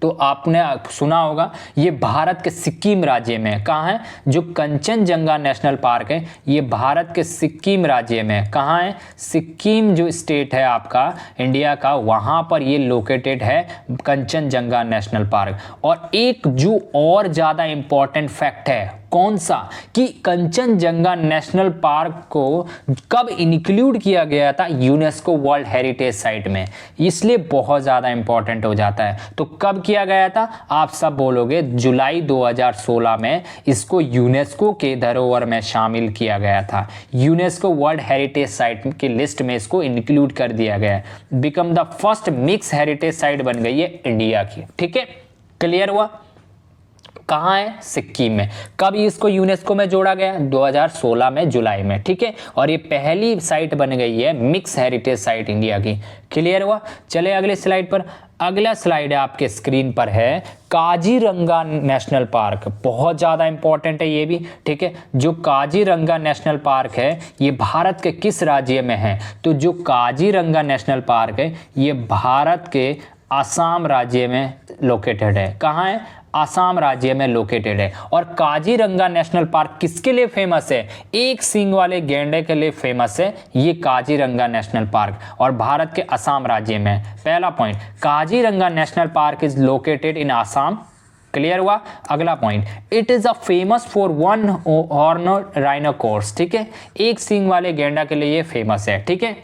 तो आपने सुना होगा ये भारत के सिक्किम राज्य में, कहाँ है, जो कंचनजंगा नेशनल पार्क है ये भारत के सिक्किम राज्य में, कहाँ है, सिक्किम जो स्टेट है आपका इंडिया का, वहाँ पर ये लोकेटेड है कंचनजंगा नेशनल पार्क। और एक जो और ज़्यादा इम्पॉर्टेंट फैक्ट है, कौन सा, कि कंचनजंगा नेशनल पार्क को कब इंक्लूड किया गया था यूनेस्को वर्ल्ड हेरिटेज साइट में, इसलिए बहुत ज़्यादा इंपॉर्टेंट हो जाता है। तो कब किया गया था, आप सब बोलोगे जुलाई 2016 में इसको यूनेस्को के धरोहर में शामिल किया गया था, यूनेस्को वर्ल्ड हेरिटेज साइट की लिस्ट में इसको इंक्लूड कर दिया गया, become the first mix heritage site बन गई है इंडिया की। ठीक है, क्लियर हुआ। कहाँ है, सिक्किम में। कब इसको यूनेस्को में जोड़ा गया, 2016 में जुलाई में। ठीक है, और ये पहली साइट बन गई है मिक्स हेरिटेज साइट इंडिया की। क्लियर हुआ। चले अगले स्लाइड पर। अगला स्लाइड है आपके स्क्रीन पर है काजीरंगा नेशनल पार्क, बहुत ज़्यादा इंपॉर्टेंट है ये भी। ठीक है, जो काजीरंगा नेशनल पार्क है ये भारत के किस राज्य में है, तो जो काजीरंगा नेशनल पार्क है ये भारत के असम राज्य में लोकेटेड है। कहाँ है, असम राज्य में लोकेटेड है। और काजीरंगा नेशनल पार्क किसके लिए फेमस है, एक सींग वाले गैंडे के लिए फेमस है ये काजीरंगा नेशनल पार्क, और भारत के असम राज्य में। पहला point, Kaziranga national park is located in Assam. Clear हुआ। अगला point, it is a famous for one horned rhinoceros. ठीक है, एक सींग वाले गैंडा के लिए ये फेमस है। ठीक है,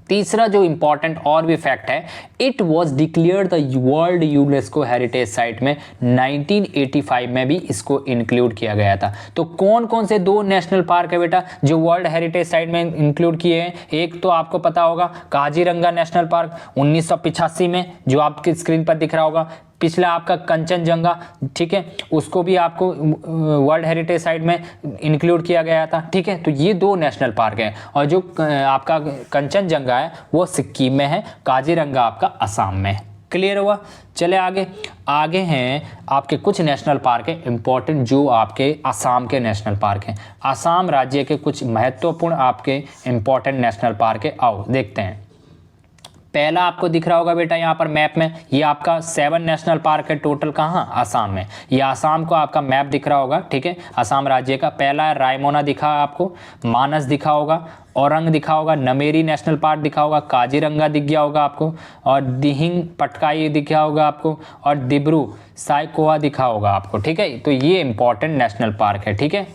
तीसरा जो इंपॉर्टेंट और भी फैक्ट है, it was declared the world UNESCO heritage site में 1985 में भी इसको इंक्लूड किया गया था। तो कौन कौन से दो नेशनल पार्क है बेटा जो वर्ल्ड हेरिटेज साइट में इंक्लूड किए हैं, एक तो आपको पता होगा काजीरंगा नेशनल पार्क 1985 में जो आपकी स्क्रीन पर दिख रहा होगा, पिछला आपका कंचनजंगा, ठीक है, उसको भी आपको वर्ल्ड हेरिटेज साइट में इंक्लूड किया गया था। ठीक है, तो ये दो नेशनल पार्क हैं, और जो आपका कंचनजंगा है वो सिक्किम में है, काजीरंगा आपका असम में। क्लियर हुआ। चले आगे। आगे हैं आपके कुछ नेशनल पार्क हैं इंपॉर्टेंट जो आपके असम के नेशनल पार्क हैं, असम राज्य के कुछ महत्वपूर्ण आपके इंपॉर्टेंट नेशनल पार्क है। आओ देखते हैं। पहला आपको दिख रहा होगा बेटा यहाँ पर मैप में, ये आपका 7 नेशनल पार्क है टोटल, कहाँ, आसाम में। ये आसाम को आपका मैप दिख रहा होगा। ठीक है, आसाम राज्य का। पहला है रायमोना दिखा आपको, मानस दिखा होगा, औरंग दिखा होगा, नमेरी नेशनल पार्क दिखा होगा, काजीरंगा दिख गया होगा आपको, और दिहिंग पटकाई दिखा होगा आपको, और दिब्रू साइकोवा दिखा होगा आपको। ठीक है, तो ये इंपॉर्टेंट नेशनल पार्क है। ठीक है,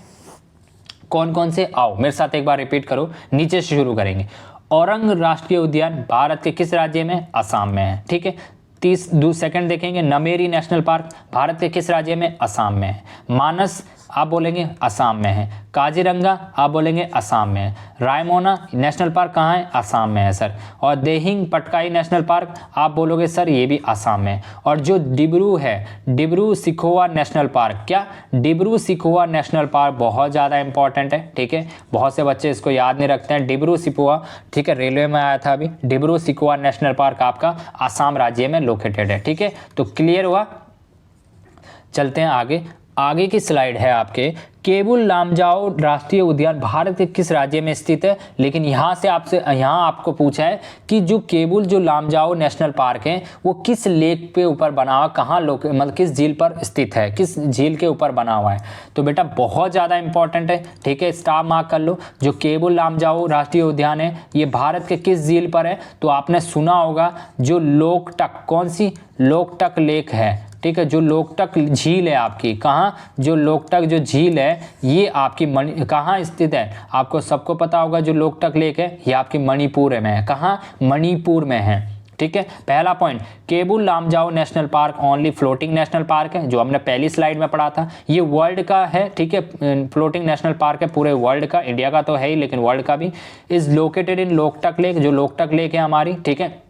कौन कौन से, आओ मेरे साथ एक बार रिपीट करो, नीचे से शुरू करेंगे। औरंग राष्ट्रीय उद्यान भारत के किस राज्य में, असम में है। ठीक है, सेकंड देखेंगे, नमेरी नेशनल पार्क भारत के किस राज्य में, असम में है। मानस आप बोलेंगे असम में है, काजीरंगा आप बोलेंगे असम में है, रायमोना नेशनल पार्क कहाँ है, असम में है सर, और देहिंग पटकाई नेशनल पार्क आप बोलोगे सर ये भी असम में। और जो डिब्रू है, डिब्रू सिखोवा नेशनल पार्क, क्या, डिब्रू सिखोवा नेशनल पार्क बहुत ज़्यादा इंपॉर्टेंट है। ठीक है, बहुत से बच्चे इसको याद नहीं रखते हैं, डिब्रू सिखोवा। ठीक है, रेलवे में आया था अभी, डिब्रू सिखोवा नेशनल पार्क आपका असम राज्य में लोकेटेड है। ठीक है, तो क्लियर हुआ। चलते हैं आगे। आगे की स्लाइड है आपके केबुल लामजाओ राष्ट्रीय उद्यान भारत के किस राज्य में स्थित है। लेकिन यहाँ से यहाँ आपको पूछा है कि जो केबुल जो लामजाओ नेशनल पार्क है वो किस लेक पे ऊपर बना हुआ, कहाँ मतलब किस झील पर स्थित है, किस झील के ऊपर बना हुआ है। तो बेटा बहुत ज़्यादा इंपॉर्टेंट है। ठीक है, स्टार मार्क कर लो। जो केबुल लामजाओ राष्ट्रीय उद्यान है ये भारत के किस झील पर है, तो आपने सुना होगा जो लोकटक, कौन सी, लोकटक लेक है। ठीक है, जो लोकटक झील है आपकी, कहाँ, जो लोकटक जो झील है ये आपकी कहाँ स्थित है, आपको सबको पता होगा जो लोकटक लेक है ये आपकी मणिपुर में है। कहाँ, मणिपुर में है। ठीक है, पहला point, Keibul Lamjao national park only floating national park है, जो हमने पहली स्लाइड में पढ़ा था, ये वर्ल्ड का है। ठीक है, फ्लोटिंग नेशनल पार्क है पूरे वर्ल्ड का, इंडिया का तो है ही लेकिन वर्ल्ड का भी। Is located in Loktak lake, जो लोकटक लेक है हमारी, ठीक है,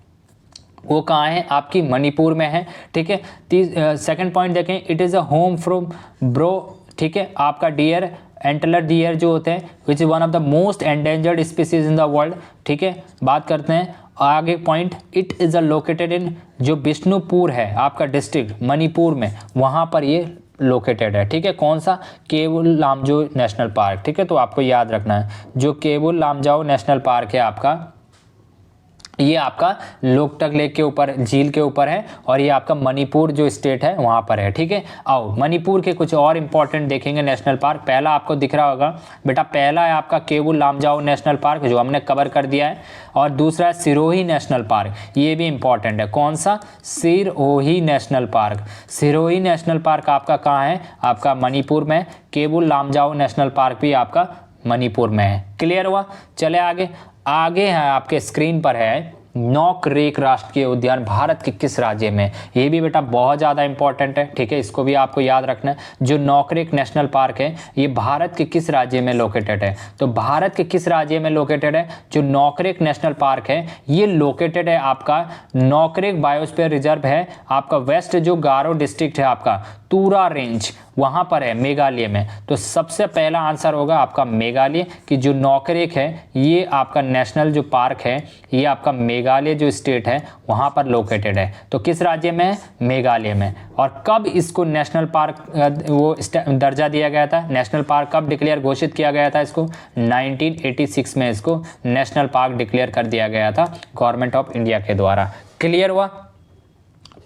वो कहाँ है, आपकी मणिपुर में है। ठीक है, सेकंड पॉइंट देखें, it is a home from bro, ठीक है, आपका डियर, एंटलर डियर जो होते हैं, which is one of the most endangered species in the world. ठीक है, बात करते हैं आगे point, it is a located in, जो बिष्णुपुर है आपका डिस्ट्रिक्ट मणिपुर में, वहाँ पर ये लोकेटेड है। ठीक है, कौन सा, केबुल लामजाओ नेशनल पार्क। ठीक है, तो आपको याद रखना है जो केबुल लामजाओ नेशनल पार्क है आपका ये आपका लोकटक लेक के ऊपर, झील के ऊपर है, और ये आपका मणिपुर जो स्टेट है वहाँ पर है, ठीक है। आओ मणिपुर के कुछ और इंपॉर्टेंट देखेंगे नेशनल पार्क। पहला आपको दिख रहा होगा बेटा, पहला है आपका केवुल लामजाओ नेशनल पार्क जो हमने कवर कर दिया है, और दूसरा है सिरोही नेशनल पार्क, ये भी इंपॉर्टेंट है। कौन सा? Sirohi national park. Sirohi national park आपका कहाँ है? आपका मणिपुर में। केवुल लामजाओ नेशनल पार्क भी आपका मणिपुर में है। क्लियर हुआ? चले आगे। आगे है आपके स्क्रीन पर है नौकरेक राष्ट्रीय उद्यान भारत के किस राज्य में? ये भी बेटा बहुत ज़्यादा इंपॉर्टेंट है, ठीक है, इसको भी आपको याद रखना है। जो नौकरेक नेशनल पार्क है ये भारत के किस राज्य में लोकेटेड है? तो भारत के किस राज्य में लोकेटेड है? जो नौकरेक नेशनल पार्क है ये लोकेटेड है आपका नौकरेक बायोस्फीयर रिजर्व है आपका वेस्ट जो गारो डिस्ट्रिक्ट है आपका तुरा रेंज, वहाँ पर है मेघालय में। तो सबसे पहला आंसर होगा आपका मेघालय कि जो नौकरेक है ये आपका नेशनल जो पार्क है ये आपका मेघालय जो स्टेट है वहाँ पर लोकेटेड है। तो किस राज्य में है? मेघालय में। और कब इसको नेशनल पार्क वो दर्जा दिया गया था? नेशनल पार्क कब डिक्लेयर घोषित किया गया था इसको? 1986 में इसको नेशनल पार्क डिक्लेयर कर दिया गया था गवर्नमेंट ऑफ इंडिया के द्वारा। क्लियर हुआ?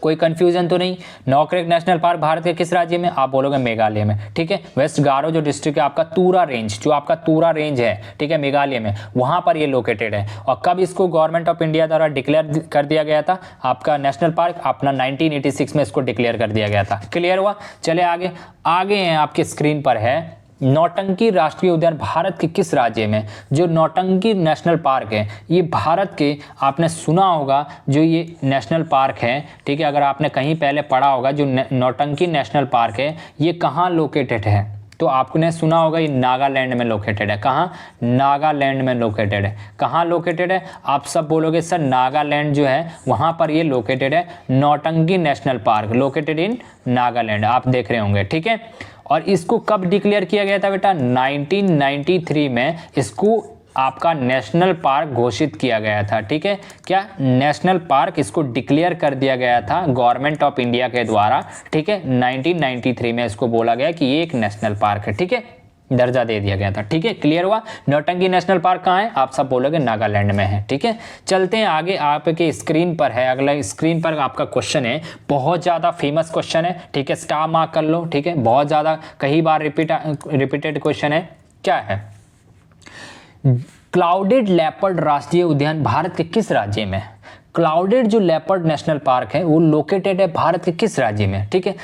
कोई कंफ्यूजन तो नहीं? नौकरेक नेशनल पार्क भारत के किस राज्य में? आप बोलोगे मेघालय में, ठीक है। वेस्ट गारो जो डिस्ट्रिक्ट है आपका तुरा रेंज, जो आपका तुरा रेंज है, ठीक है, मेघालय में, वहां पर ये लोकेटेड है। और कब इसको गवर्नमेंट ऑफ इंडिया द्वारा डिक्लेयर कर दिया गया था आपका नेशनल पार्क? अपना 1986 में इसको डिक्लेयर कर दिया गया था। क्लियर हुआ? चले आगे। आगे हैं आपके स्क्रीन पर है नौटंकी राष्ट्रीय उद्यान भारत के किस राज्य में? जो नौटंकी नेशनल पार्क है ये भारत के, आपने सुना होगा जो ये नेशनल पार्क है, ठीक है, अगर आपने कहीं पहले पढ़ा होगा जो नौटंकी नेशनल पार्क है ये कहाँ लोकेटेड है? तो आपने सुना होगा ये नागालैंड में लोकेटेड है। कहाँ? नागालैंड में लोकेटेड है। कहाँ लोकेटेड है? आप सब बोलोगे सर नागालैंड जो है वहाँ पर ये लोकेटेड है। नौटंकी नेशनल पार्क लोकेटेड इन नागालैंड, आप देख रहे होंगे, ठीक है। और इसको कब डिक्लेयर किया गया था बेटा? 1993 में इसको आपका नेशनल पार्क घोषित किया गया था, ठीक है। क्या? नेशनल पार्क इसको डिक्लेयर कर दिया गया था गवर्नमेंट ऑफ इंडिया के द्वारा, ठीक है। 1993 में इसको बोला गया कि ये एक नेशनल पार्क है, ठीक है, दर्जा दे दिया गया था, ठीक है। क्लियर हुआ? नौटंकी नेशनल पार्क कहाँ है? आप सब बोलोगे नागालैंड में है, ठीक है। चलते हैं आगे। आपके स्क्रीन पर है, अगला स्क्रीन पर आपका क्वेश्चन है, बहुत ज़्यादा फेमस क्वेश्चन है, ठीक है, स्टार मार्क कर लो, ठीक है, बहुत ज़्यादा कई बार रिपीटेड क्वेश्चन है। क्या है? क्लाउडेड लेपर्ड राष्ट्रीय उद्यान भारत के किस राज्य में? क्लाउडेड जो लेपर्ड नेशनल पार्क है वो लोकेटेड है भारत के किस राज्य में? ठीक है,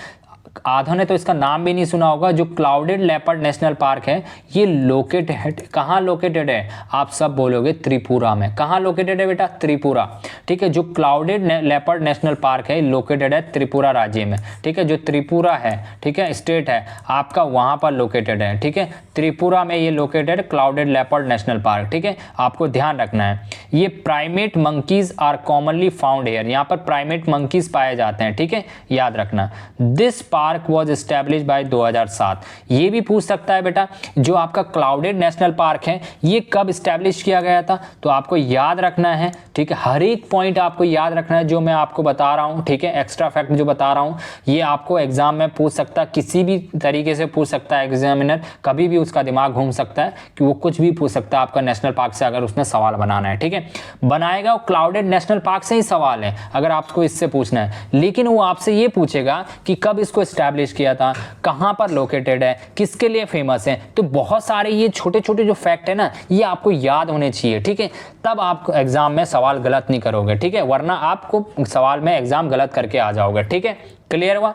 आधों ने तो इसका नाम भी नहीं सुना होगा। जो क्लाउडेड लेपर्ड नेशनल पार्क है ये लोकेटेड, कहाँ लोकेटेड है? आप सब बोलोगे त्रिपुरा में। कहाँ लोकेटेड है बेटा? त्रिपुरा, ठीक है। जो क्लाउडेड लेपर्ड नेशनल पार्क है लोकेटेड है त्रिपुरा राज्य में, ठीक है। जो त्रिपुरा है, ठीक है, स्टेट है आपका, वहाँ पर लोकेटेड है, ठीक है। त्रिपुरा में ये located clouded leopard national park, ठीक है, आपको ध्यान रखना है। ये primate monkeys are commonly found here, यहाँ पर प्राइमेट मंकीज पाए जाते हैं, ठीक है, याद रखना। This park was establish by 2007। ये भी पूछ सकता है बेटा जो आपका क्लाउडेड नेशनल पार्क है ये कब एस्टेब्लिश किया गया था? तो आपको याद रखना है, ठीक है, हर एक पॉइंट आपको याद रखना है जो मैं आपको बता रहा हूँ, ठीक है। एक्स्ट्रा फैक्ट जो बता रहा हूँ ये आपको एग्जाम में पूछ सकता है, किसी भी तरीके से पूछ सकता है एग्जामिनर, कभी भी उसका दिमाग घूम सकता है कि वो कुछ भी पूछ सकता है आपका नेशनल पार्क से, अगर उसने सवाल बनाना है, ठीक है। बनाएगा वो क्लाउडेड नेशनल पार्क से ही सवाल है अगर आपको इससे पूछना है, लेकिन वो आपसे ये पूछेगा कि कब इसको एस्टैब्लिश किया था, कहाँ पर लोकेटेड है, किसके लिए फेमस है। तो बहुत सारे ये छोटे छोटे जो फैक्ट है ना ये आपको याद होने चाहिए, ठीक है, तब आप एग्जाम में सवाल गलत नहीं करोगे, ठीक है, वरना आपको सवाल में एग्जाम गलत करके आ जाओगे, ठीक है। क्लियर हुआ?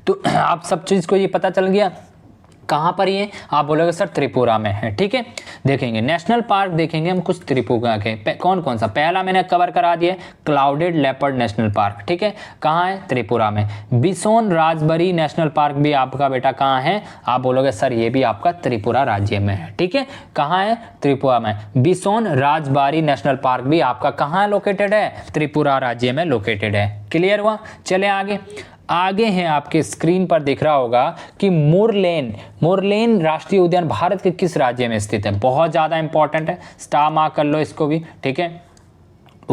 तो आप सब चीज को ये पता चल गया कहाँ पर ये? आप बोलोगे सर त्रिपुरा में है, ठीक है। देखेंगे नेशनल पार्क, देखेंगे हम कुछ त्रिपुरा के कौन कौन सा। पहला मैंने कवर करा दिया क्लाउडेड लेपर्ड नेशनल पार्क, ठीक है, कहाँ है? त्रिपुरा में। बिसोन राजबरी नेशनल पार्क भी आपका बेटा कहाँ है? आप बोलोगे सर ये भी आपका त्रिपुरा राज्य में है, ठीक है, कहाँ है? त्रिपुरा में। बिसोन राजबारी नेशनल पार्क भी आपका कहाँ लोकेटेड है? त्रिपुरा राज्य में लोकेटेड है। क्लियर हुआ? चले आगे। आगे हैं आपके स्क्रीन पर दिख रहा होगा कि मुरलेन राष्ट्रीय उद्यान भारत के किस राज्य में स्थित है? बहुत ज़्यादा इंपॉर्टेंट है, स्टार मार्क कर लो इसको भी, ठीक है।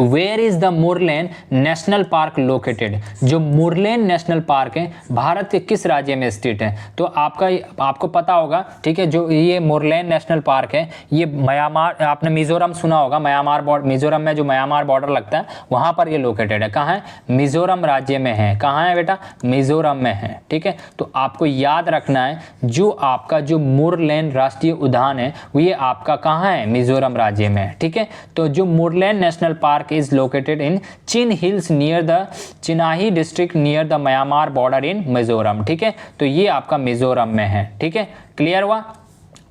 Where is the Murlen national park located? जो मुरलेन नेशनल पार्क है भारत के किस राज्य में स्थित है? तो आपको पता होगा, ठीक है, जो ये मुरलेन नेशनल पार्क है ये म्यांमार, आपने मिजोरम सुना होगा, म्यांमार बॉर्डर, मिजोरम में जो म्यांमार बॉर्डर लगता है वहां पर ये लोकेटेड है। कहाँ है? मिजोरम राज्य में है। कहाँ है बेटा? मिजोरम में है। ठीक है, तो आपको याद रखना है जो आपका जो मुरलेन राष्ट्रीय उद्यान है वो ये आपका कहाँ है? मिजोरम राज्य में है। ठीक है, तो जो Murlen national park is located in Chin Hills near the Chinahi district near the Myanmar border in Mizoram. ठीक है, तो ये आपका मिजोरम में है। ठीक है, क्लियर हुआ?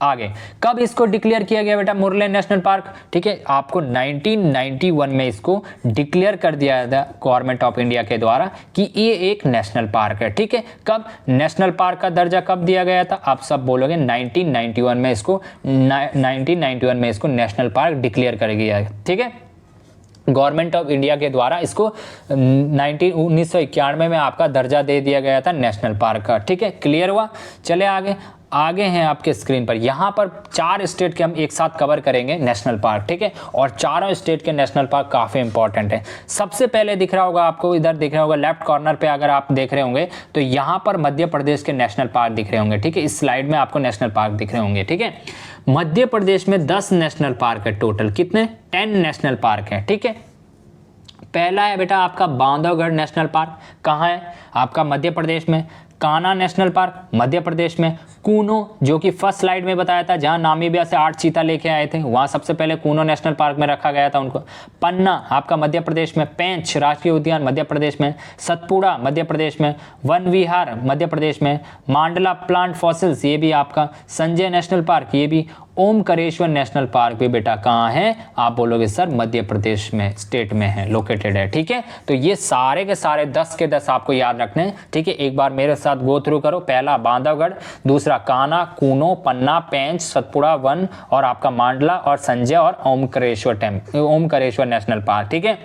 आगे कब इसको डिक्लेयर किया गया बेटा मुरलेन नेशनल पार्क? ठीक है, आपको 1991 में इसको डिक्लेयर कर दिया था गवर्नमेंट ऑफ इंडिया के द्वारा कि ये एक नेशनल पार्क है। ठीक है, कब नेशनल पार्क का दर्जा कब दिया गया था? आप सब बोलोगे 1991 में इसको 1991 में इसको नेशनल पार्क डिक्लेयर कर दिया। ठीक है, गवर्नमेंट ऑफ इंडिया के द्वारा इसको 1991 में आपका दर्जा दे दिया गया था नेशनल पार्क का। ठीक है, क्लियर हुआ? चले आगे हैं आपके स्क्रीन पर, यहाँ पर 4 स्टेट के हम एक साथ कवर करेंगे नेशनल पार्क। ठीक है, और चारों स्टेट के नेशनल पार्क काफ़ी इंपॉर्टेंट है। सबसे पहले दिख रहा होगा आपको, इधर दिख रहा होगा लेफ्ट कॉर्नर पे, अगर आप देख रहे होंगे तो यहाँ पर मध्य प्रदेश के नेशनल पार्क दिख रहे होंगे। ठीक है, इस स्लाइड में आपको नेशनल पार्क दिख रहे होंगे। ठीक है, मध्य प्रदेश में 10 नेशनल पार्क है टोटल। कितने? 10 नेशनल पार्क है। ठीक है, पहला है बेटा आपका बांधवगढ़ नेशनल पार्क। कहाँ है? आपका मध्य प्रदेश में। कान्हा नेशनल पार्क मध्य प्रदेश में। कूनो, जो कि फर्स्ट स्लाइड में बताया था, जहां नामीबिया से 8 चीता लेके आए थे, वहां सबसे पहले कूनो नेशनल पार्क में रखा गया था उनको। पन्ना आपका मध्य प्रदेश में। पेंच राष्ट्रीय उद्यान मध्य प्रदेश में। सतपुड़ा मध्य प्रदेश में। वन विहार मध्य प्रदेश में। मांडला प्लांट फॉसिल्स ये भी आपका। संजय नेशनल पार्क ये भी। ओमकारेश्वर नेशनल पार्क भी बेटा कहाँ है? आप बोलोगे सर मध्य प्रदेश में, स्टेट में है, लोकेटेड है। ठीक है, तो ये सारे के सारे 10 के 10 आपको याद रखने हैं। ठीक है, एक बार मेरे साथ गो थ्रू करो। पहला बांधवगढ़, दूसरा कान्हा, कूनो, पन्ना, पेंच, सतपुड़ा, वन और आपका मांडला और संजय और ओमकारेश्वर नेशनल पार्क। ठीक है,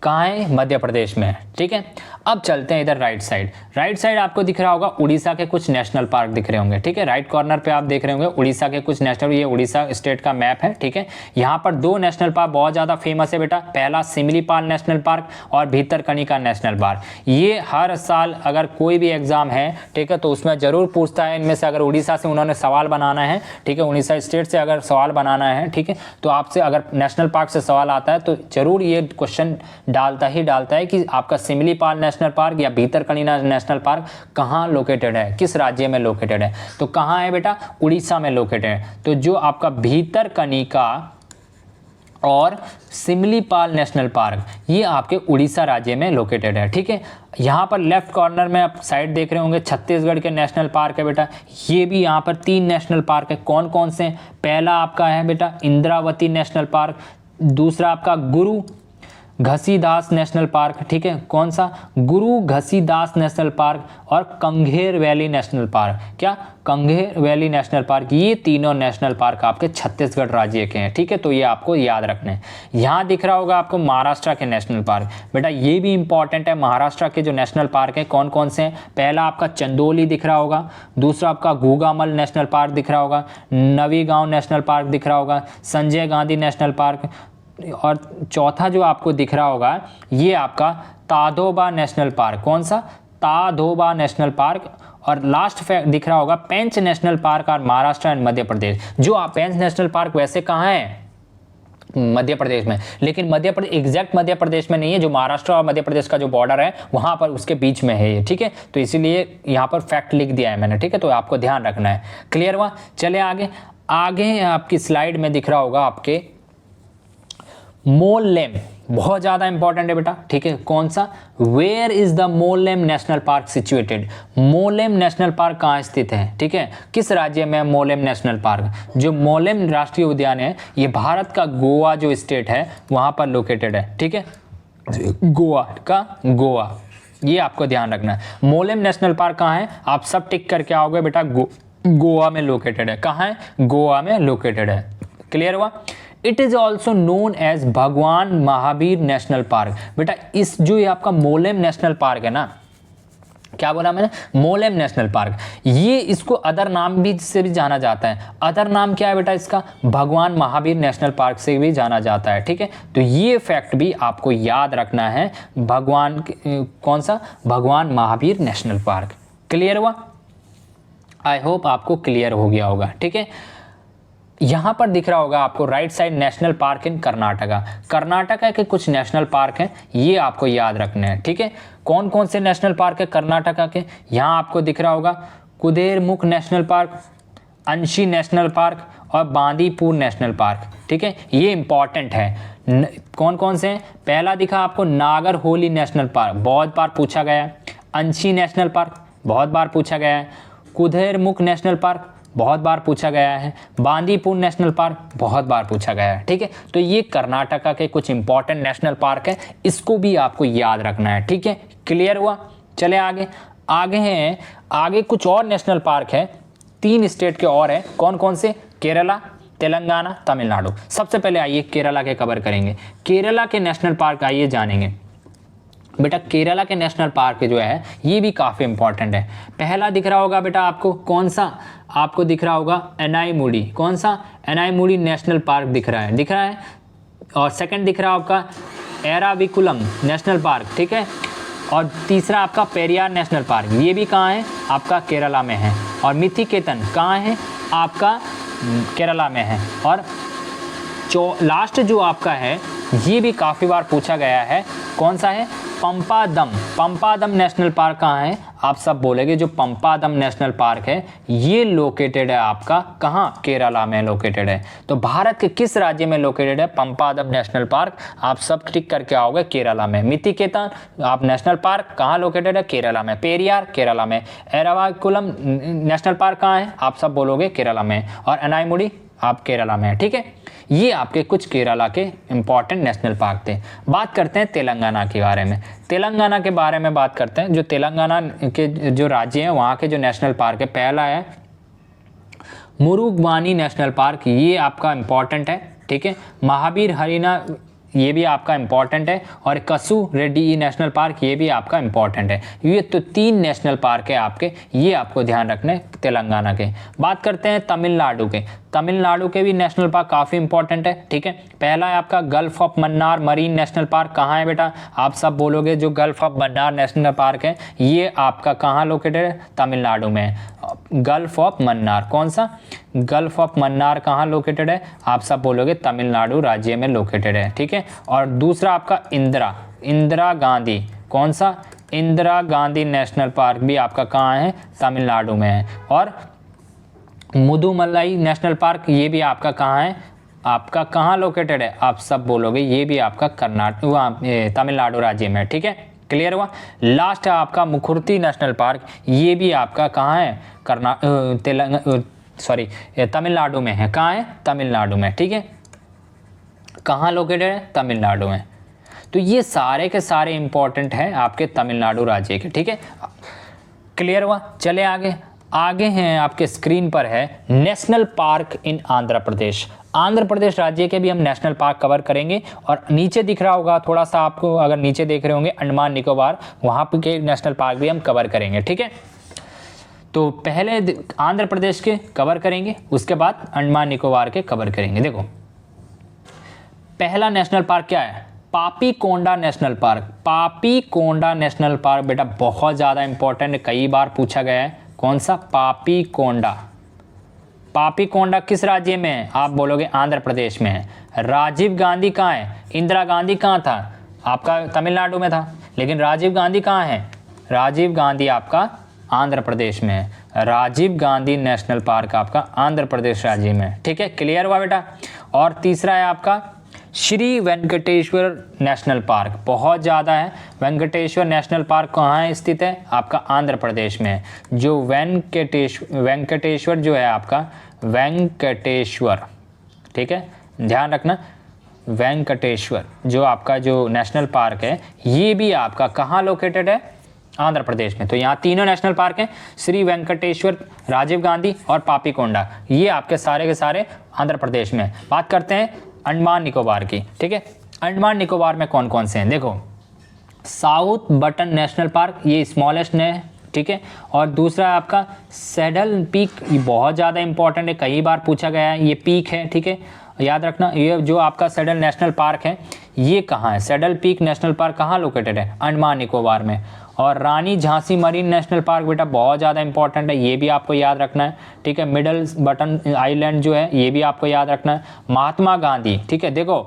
कहाँ है? मध्य प्रदेश में है। ठीक है, अब चलते हैं इधर राइट साइड आपको दिख रहा होगा उड़ीसा के कुछ नेशनल पार्क दिख रहे होंगे। ठीक है, राइट कॉर्नर पे आप देख रहे होंगे उड़ीसा के कुछ नेशनल, ये उड़ीसा स्टेट का मैप है। ठीक है, यहाँ पर 2 नेशनल पार्क बहुत ज़्यादा फेमस है बेटा। पहला सिमलीपाल नेशनल पार्क और भीतरकनिका नेशनल पार्क। ये हर साल अगर कोई भी एग्जाम है, ठीक है, तो उसमें जरूर पूछता है इनमें से, अगर उड़ीसा से उन्होंने सवाल बनाना है, ठीक है, उड़ीसा स्टेट से अगर सवाल बनाना है, ठीक है, तो आपसे अगर नेशनल पार्क से सवाल आता है तो जरूर ये क्वेश्चन डालता है कि आपका सिमलीपाल नेशनल पार्क या भीतरकनिका नेशनल पार्क कहाँ लोकेटेड है, किस राज्य में लोकेटेड है? तो कहाँ है बेटा? उड़ीसा में लोकेटेड है। तो जो आपका भीतरकनिका और सिमलीपाल नेशनल पार्क ये आपके उड़ीसा राज्य में लोकेटेड है। ठीक है, यहाँ पर लेफ्ट कॉर्नर में आप साइड देख रहे होंगे छत्तीसगढ़ के नेशनल पार्क है बेटा। ये भी यहाँ पर 3 नेशनल पार्क है। कौन कौन से? पहला आपका है बेटा इंद्रावती नेशनल पार्क, दूसरा आपका गुरु घसीदास नेशनल पार्क। ठीक है, कौन सा? गुरु घसीदास नेशनल पार्क और कंघेर वैली नेशनल पार्क। क्या? कंघेर वैली नेशनल पार्क। ये तीनों नेशनल पार्क आपके छत्तीसगढ़ राज्य के हैं। ठीक है, तो ये आपको याद रखना है। यहाँ दिख रहा होगा आपको महाराष्ट्र के नेशनल पार्क। बेटा ये भी इंपॉर्टेंट है। महाराष्ट्र के जो नेशनल पार्क है कौन कौन से हैं? पहला आपका चंदोली दिख रहा होगा, दूसरा आपका गूगामल नेशनल पार्क दिख रहा होगा, नवीगांव नेशनल पार्क दिख रहा होगा, संजय गांधी नेशनल पार्क, और चौथा जो आपको दिख रहा होगा ये आपका ताडोबा नेशनल पार्क। कौन सा? Tadoba national park. और लास्ट दिख रहा होगा पेंच नेशनल पार्क और महाराष्ट्र एंड मध्य प्रदेश। जो पेंच नेशनल पार्क वैसे कहाँ है? मध्य प्रदेश में, लेकिन मध्य प्रदेश एग्जैक्ट मध्य प्रदेश में नहीं है, जो महाराष्ट्र और मध्य प्रदेश का जो बॉर्डर है वहां पर उसके बीच में है ये। ठीक है, तो इसीलिए यहाँ पर फैक्ट लिख दिया है मैंने। ठीक है, तो आपको ध्यान रखना है। क्लियर हुआ? चले आगे आपकी स्लाइड में दिख रहा होगा आपके मोलेम, बहुत ज्यादा इंपॉर्टेंट है बेटा। ठीक है, कौन सा? Where is the Mollem national park situated? Mollem national park कहाँ स्थित है? ठीक है, किस राज्य में मोलेम नेशनल पार्क? जो मोलेम राष्ट्रीय उद्यान है ये भारत का गोवा जो स्टेट है वहां पर लोकेटेड है। ठीक है, गोवा, ये आपको ध्यान रखना है। मोलेम नेशनल पार्क कहाँ है? आप सब टिक करके आओगे बेटा। गोवा में लोकेटेड है। कहाँ है? गोवा में लोकेटेड है। क्लियर हुआ? It is also known as Bhagwan Mahavir national park. बेटा इस जो ये आपका मोलेम नेशनल पार्क है ना, क्या बोला मैंने, मोलेम नेशनल पार्क। ये इसको अदर नाम भी से भी जाना जाता है। अदर नाम क्या है बेटा इसका, भगवान महावीर नेशनल पार्क से भी जाना जाता है। ठीक है, तो ये फैक्ट भी आपको याद रखना है, कौन सा, भगवान महावीर नेशनल पार्क। क्लियर हुआ? आई होप आपको क्लियर हो गया होगा। ठीक है, यहाँ पर दिख रहा होगा आपको राइट साइड नेशनल पार्क इन कर्नाटका। कर्नाटका के कुछ नेशनल पार्क हैं, ये आपको याद रखने हैं। ठीक है, कौन कौन से नेशनल पार्क है कर्नाटका के, यहाँ आपको दिख रहा होगा कुदेरमुख नेशनल पार्क, अंशी नेशनल पार्क और बांदीपुर नेशनल पार्क। ठीक है, ये इंपॉर्टेंट है। कौन कौन से हैं, पहला दिखा आपको नागर होली नेशनल पार्क, बहुत बार पूछा गया है। अंशी नेशनल पार्क बहुत बार पूछा गया है। कुदेरमुख नेशनल पार्क बहुत बार पूछा गया है। बांदीपुर नेशनल पार्क बहुत बार पूछा गया है। ठीक है, तो ये कर्नाटका के कुछ इंपॉर्टेंट नेशनल पार्क है, इसको भी आपको याद रखना है। ठीक है, क्लियर हुआ? चले आगे, आगे हैं, आगे कुछ और नेशनल पार्क है, 3 स्टेट के और है। कौन कौन से, केरला, तेलंगाना, तमिलनाडु। सबसे पहले आइए केरला के कवर करेंगे। केरला के नेशनल पार्क आइए जानेंगे। बेटा केरला के नेशनल पार्क जो है ये भी काफ़ी इंपॉर्टेंट है। पहला दिख रहा होगा बेटा आपको, कौन सा, आपको दिख रहा होगा एनाईमुडी। कौन सा, एनाईमुडी नेशनल पार्क दिख रहा है। और सेकंड दिख रहा है आपका एराविकुलम नेशनल पार्क। ठीक है, और तीसरा आपका पेरियार नेशनल पार्क, ये भी कहाँ है, आपका केरला में है। और मिथिकेतन कहाँ है, आपका केरला में है। और लास्ट जो आपका है ये भी काफ़ी बार पूछा गया है, कौन सा है, पंपादम। पंपादम नेशनल पार्क कहाँ है, आप सब बोलेंगे जो पंपादम नेशनल पार्क है ये लोकेटेड है आपका कहाँ, केरला में लोकेटेड है। तो भारत के किस राज्य में लोकेटेड है पंपादम नेशनल पार्क, आप सब टिक करके आओगे केरला में। मिथिकेतन आप नेशनल पार्क कहाँ लोकेटेड है, केरला में। पेरियार केरला में। एराविकुलम नेशनल पार्क कहाँ है, आप सब बोलोगे केरला में। और एनाईमुडी आप केरला में। ठीक है, ये आपके कुछ केरला के इंपॉर्टेंट नेशनल पार्क थे। बात करते हैं तेलंगाना के बारे में। तेलंगाना के बारे में बात करते हैं, जो तेलंगाना के जो राज्य हैं वहाँ के जो नेशनल पार्क है, पहला है मुरुगवानी नेशनल पार्क, ये आपका इंपॉर्टेंट है। ठीक है, महावीर हरिना ये भी आपका इंपॉर्टेंट है। और कसू रेड्डी नेशनल पार्क ये भी आपका इंपॉर्टेंट है। ये तो 3 नेशनल पार्क है आपके, ये आपको ध्यान रखना है तेलंगाना के। बात करते हैं तमिलनाडु के। तमिलनाडु के भी नेशनल पार्क काफ़ी इंपॉर्टेंट है। ठीक है, पहला है आपका gulf of Mannar marine national park. कहाँ है बेटा, आप सब बोलोगे जो gulf of Mannar national park है ये आपका कहाँ लोकेटेड है, तमिलनाडु में। गल्फ ऑफ मन्नार, कौन सा, गल्फ ऑफ मन्नार कहाँ लोकेटेड है, आप सब बोलोगे तमिलनाडु राज्य में लोकेटेड है। ठीक है, और दूसरा आपका इंदिरा गांधी, कौन सा, इंदिरा गांधी नेशनल पार्क भी आपका कहाँ है, तमिलनाडु में है। और मुदुमलाई नेशनल पार्क ये भी आपका कहाँ है, आपका कहाँ लोकेटेड है, आप सब बोलोगे ये भी आपका तमिलनाडु राज्य में। ठीक है, क्लियर हुआ? लास्ट है आपका मुखुर्ती नेशनल पार्क, ये भी आपका कहाँ है, तमिलनाडु में है। कहाँ है, तमिलनाडु में। ठीक है, कहाँ लोकेटेड है, तमिलनाडु में। तो ये सारे के सारे इंपॉर्टेंट हैं आपके तमिलनाडु राज्य के। ठीक है, क्लियर हुआ? चले आगे हैं आपके स्क्रीन पर है नेशनल पार्क इन आंध्र प्रदेश। आंध्र प्रदेश राज्य के भी हम नेशनल पार्क कवर करेंगे। और नीचे दिख रहा होगा थोड़ा सा आपको, अगर नीचे देख रहे होंगे अंडमान निकोबार, वहाँ के नेशनल पार्क भी हम कवर करेंगे। ठीक है, तो पहले आंध्र प्रदेश के कवर करेंगे, उसके बाद अंडमान निकोबार के कवर करेंगे। देखो पहला नेशनल पार्क क्या है, Papikonda national park. Papikonda national park बेटा बहुत ज़्यादा इंपॉर्टेंट है, कई बार पूछा गया है। कौन सा, पापीकोंडा। पापीकोंडा किस राज्य में है, आप बोलोगे आंध्र प्रदेश में है। राजीव गांधी कहाँ है, इंदिरा गांधी कहाँ था, आपका तमिलनाडु में था, लेकिन राजीव गांधी कहाँ है, राजीव गांधी आपका आंध्र प्रदेश में है। राजीव गांधी नेशनल पार्क आपका आंध्र प्रदेश राज्य में। ठीक है, क्लियर हुआ बेटा? और तीसरा है आपका श्री वेंकटेश्वर नेशनल पार्क, बहुत ज़्यादा है। वेंकटेश्वर नेशनल पार्क कहाँ स्थित है, आपका आंध्र प्रदेश में है। जो वेंकटेश्वर जो है आपका वेंकटेश्वर, ठीक है ध्यान रखना, वेंकटेश्वर जो आपका जो नेशनल पार्क है ये भी आपका कहाँ लोकेटेड है, आंध्र प्रदेश में। तो यहाँ तीनों नेशनल पार्क हैं, श्री वेंकटेश्वर, राजीव गांधी और पापीकोंडा, ये आपके सारे के सारे आंध्र प्रदेश में। बात करते हैं अंडमान निकोबार की। ठीक है, अंडमान निकोबार में कौन कौन से हैं, देखो साउथ बटन नेशनल पार्क, ये स्मॉलेस्ट ठीक है। और दूसरा आपका सैडल पीक, ये बहुत ज़्यादा इंपॉर्टेंट है, कई बार पूछा गया है, ये पीक है, ठीक है, याद रखना। ये जो आपका सैडल नेशनल पार्क है ये कहाँ है, सैडल पीक नेशनल पार्क कहाँ लोकेटेड है, अंडमान निकोबार में। और रानी झांसी मरीन नेशनल पार्क बेटा बहुत ज़्यादा इंपॉर्टेंट है, ये भी आपको याद रखना है, ठीक है। मिडल बटन आइलैंड जो है ये भी आपको याद रखना है। महात्मा गांधी, ठीक है, देखो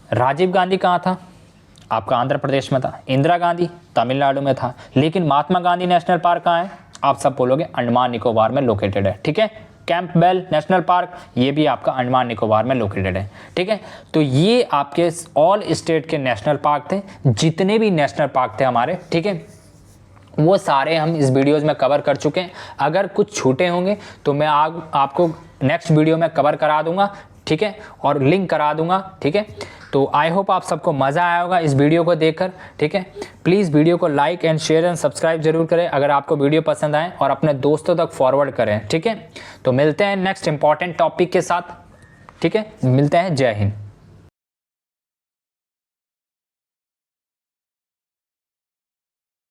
राजीव गांधी कहाँ था, आपका आंध्र प्रदेश में था, इंदिरा गांधी तमिलनाडु में था, लेकिन महात्मा गांधी नेशनल पार्क कहाँ है, आप सब बोलोगे अंडमान निकोबार में लोकेटेड है, ठीक है। कैंपबेल नेशनल पार्क ये भी आपका अंडमान निकोबार में लोकेटेड है, ठीक है। तो ये आपके ऑल स्टेट के नेशनल पार्क थे, जितने भी नेशनल पार्क थे हमारे, ठीक है, वो सारे हम इस वीडियोज़ में कवर कर चुके हैं। अगर कुछ छूटे होंगे तो मैं आपको नेक्स्ट वीडियो में कवर करा दूंगा, ठीक है, और लिंक करा दूंगा, ठीक है। तो आई होप आप सबको मज़ा आया होगा इस वीडियो को देखकर, ठीक है। प्लीज़ वीडियो को like and share and subscribe जरूर करें अगर आपको वीडियो पसंद आए, और अपने दोस्तों तक फॉरवर्ड करें, ठीक है। तो मिलते हैं नेक्स्ट इंपॉर्टेंट टॉपिक के साथ, ठीक है, मिलते हैं, जय हिंद।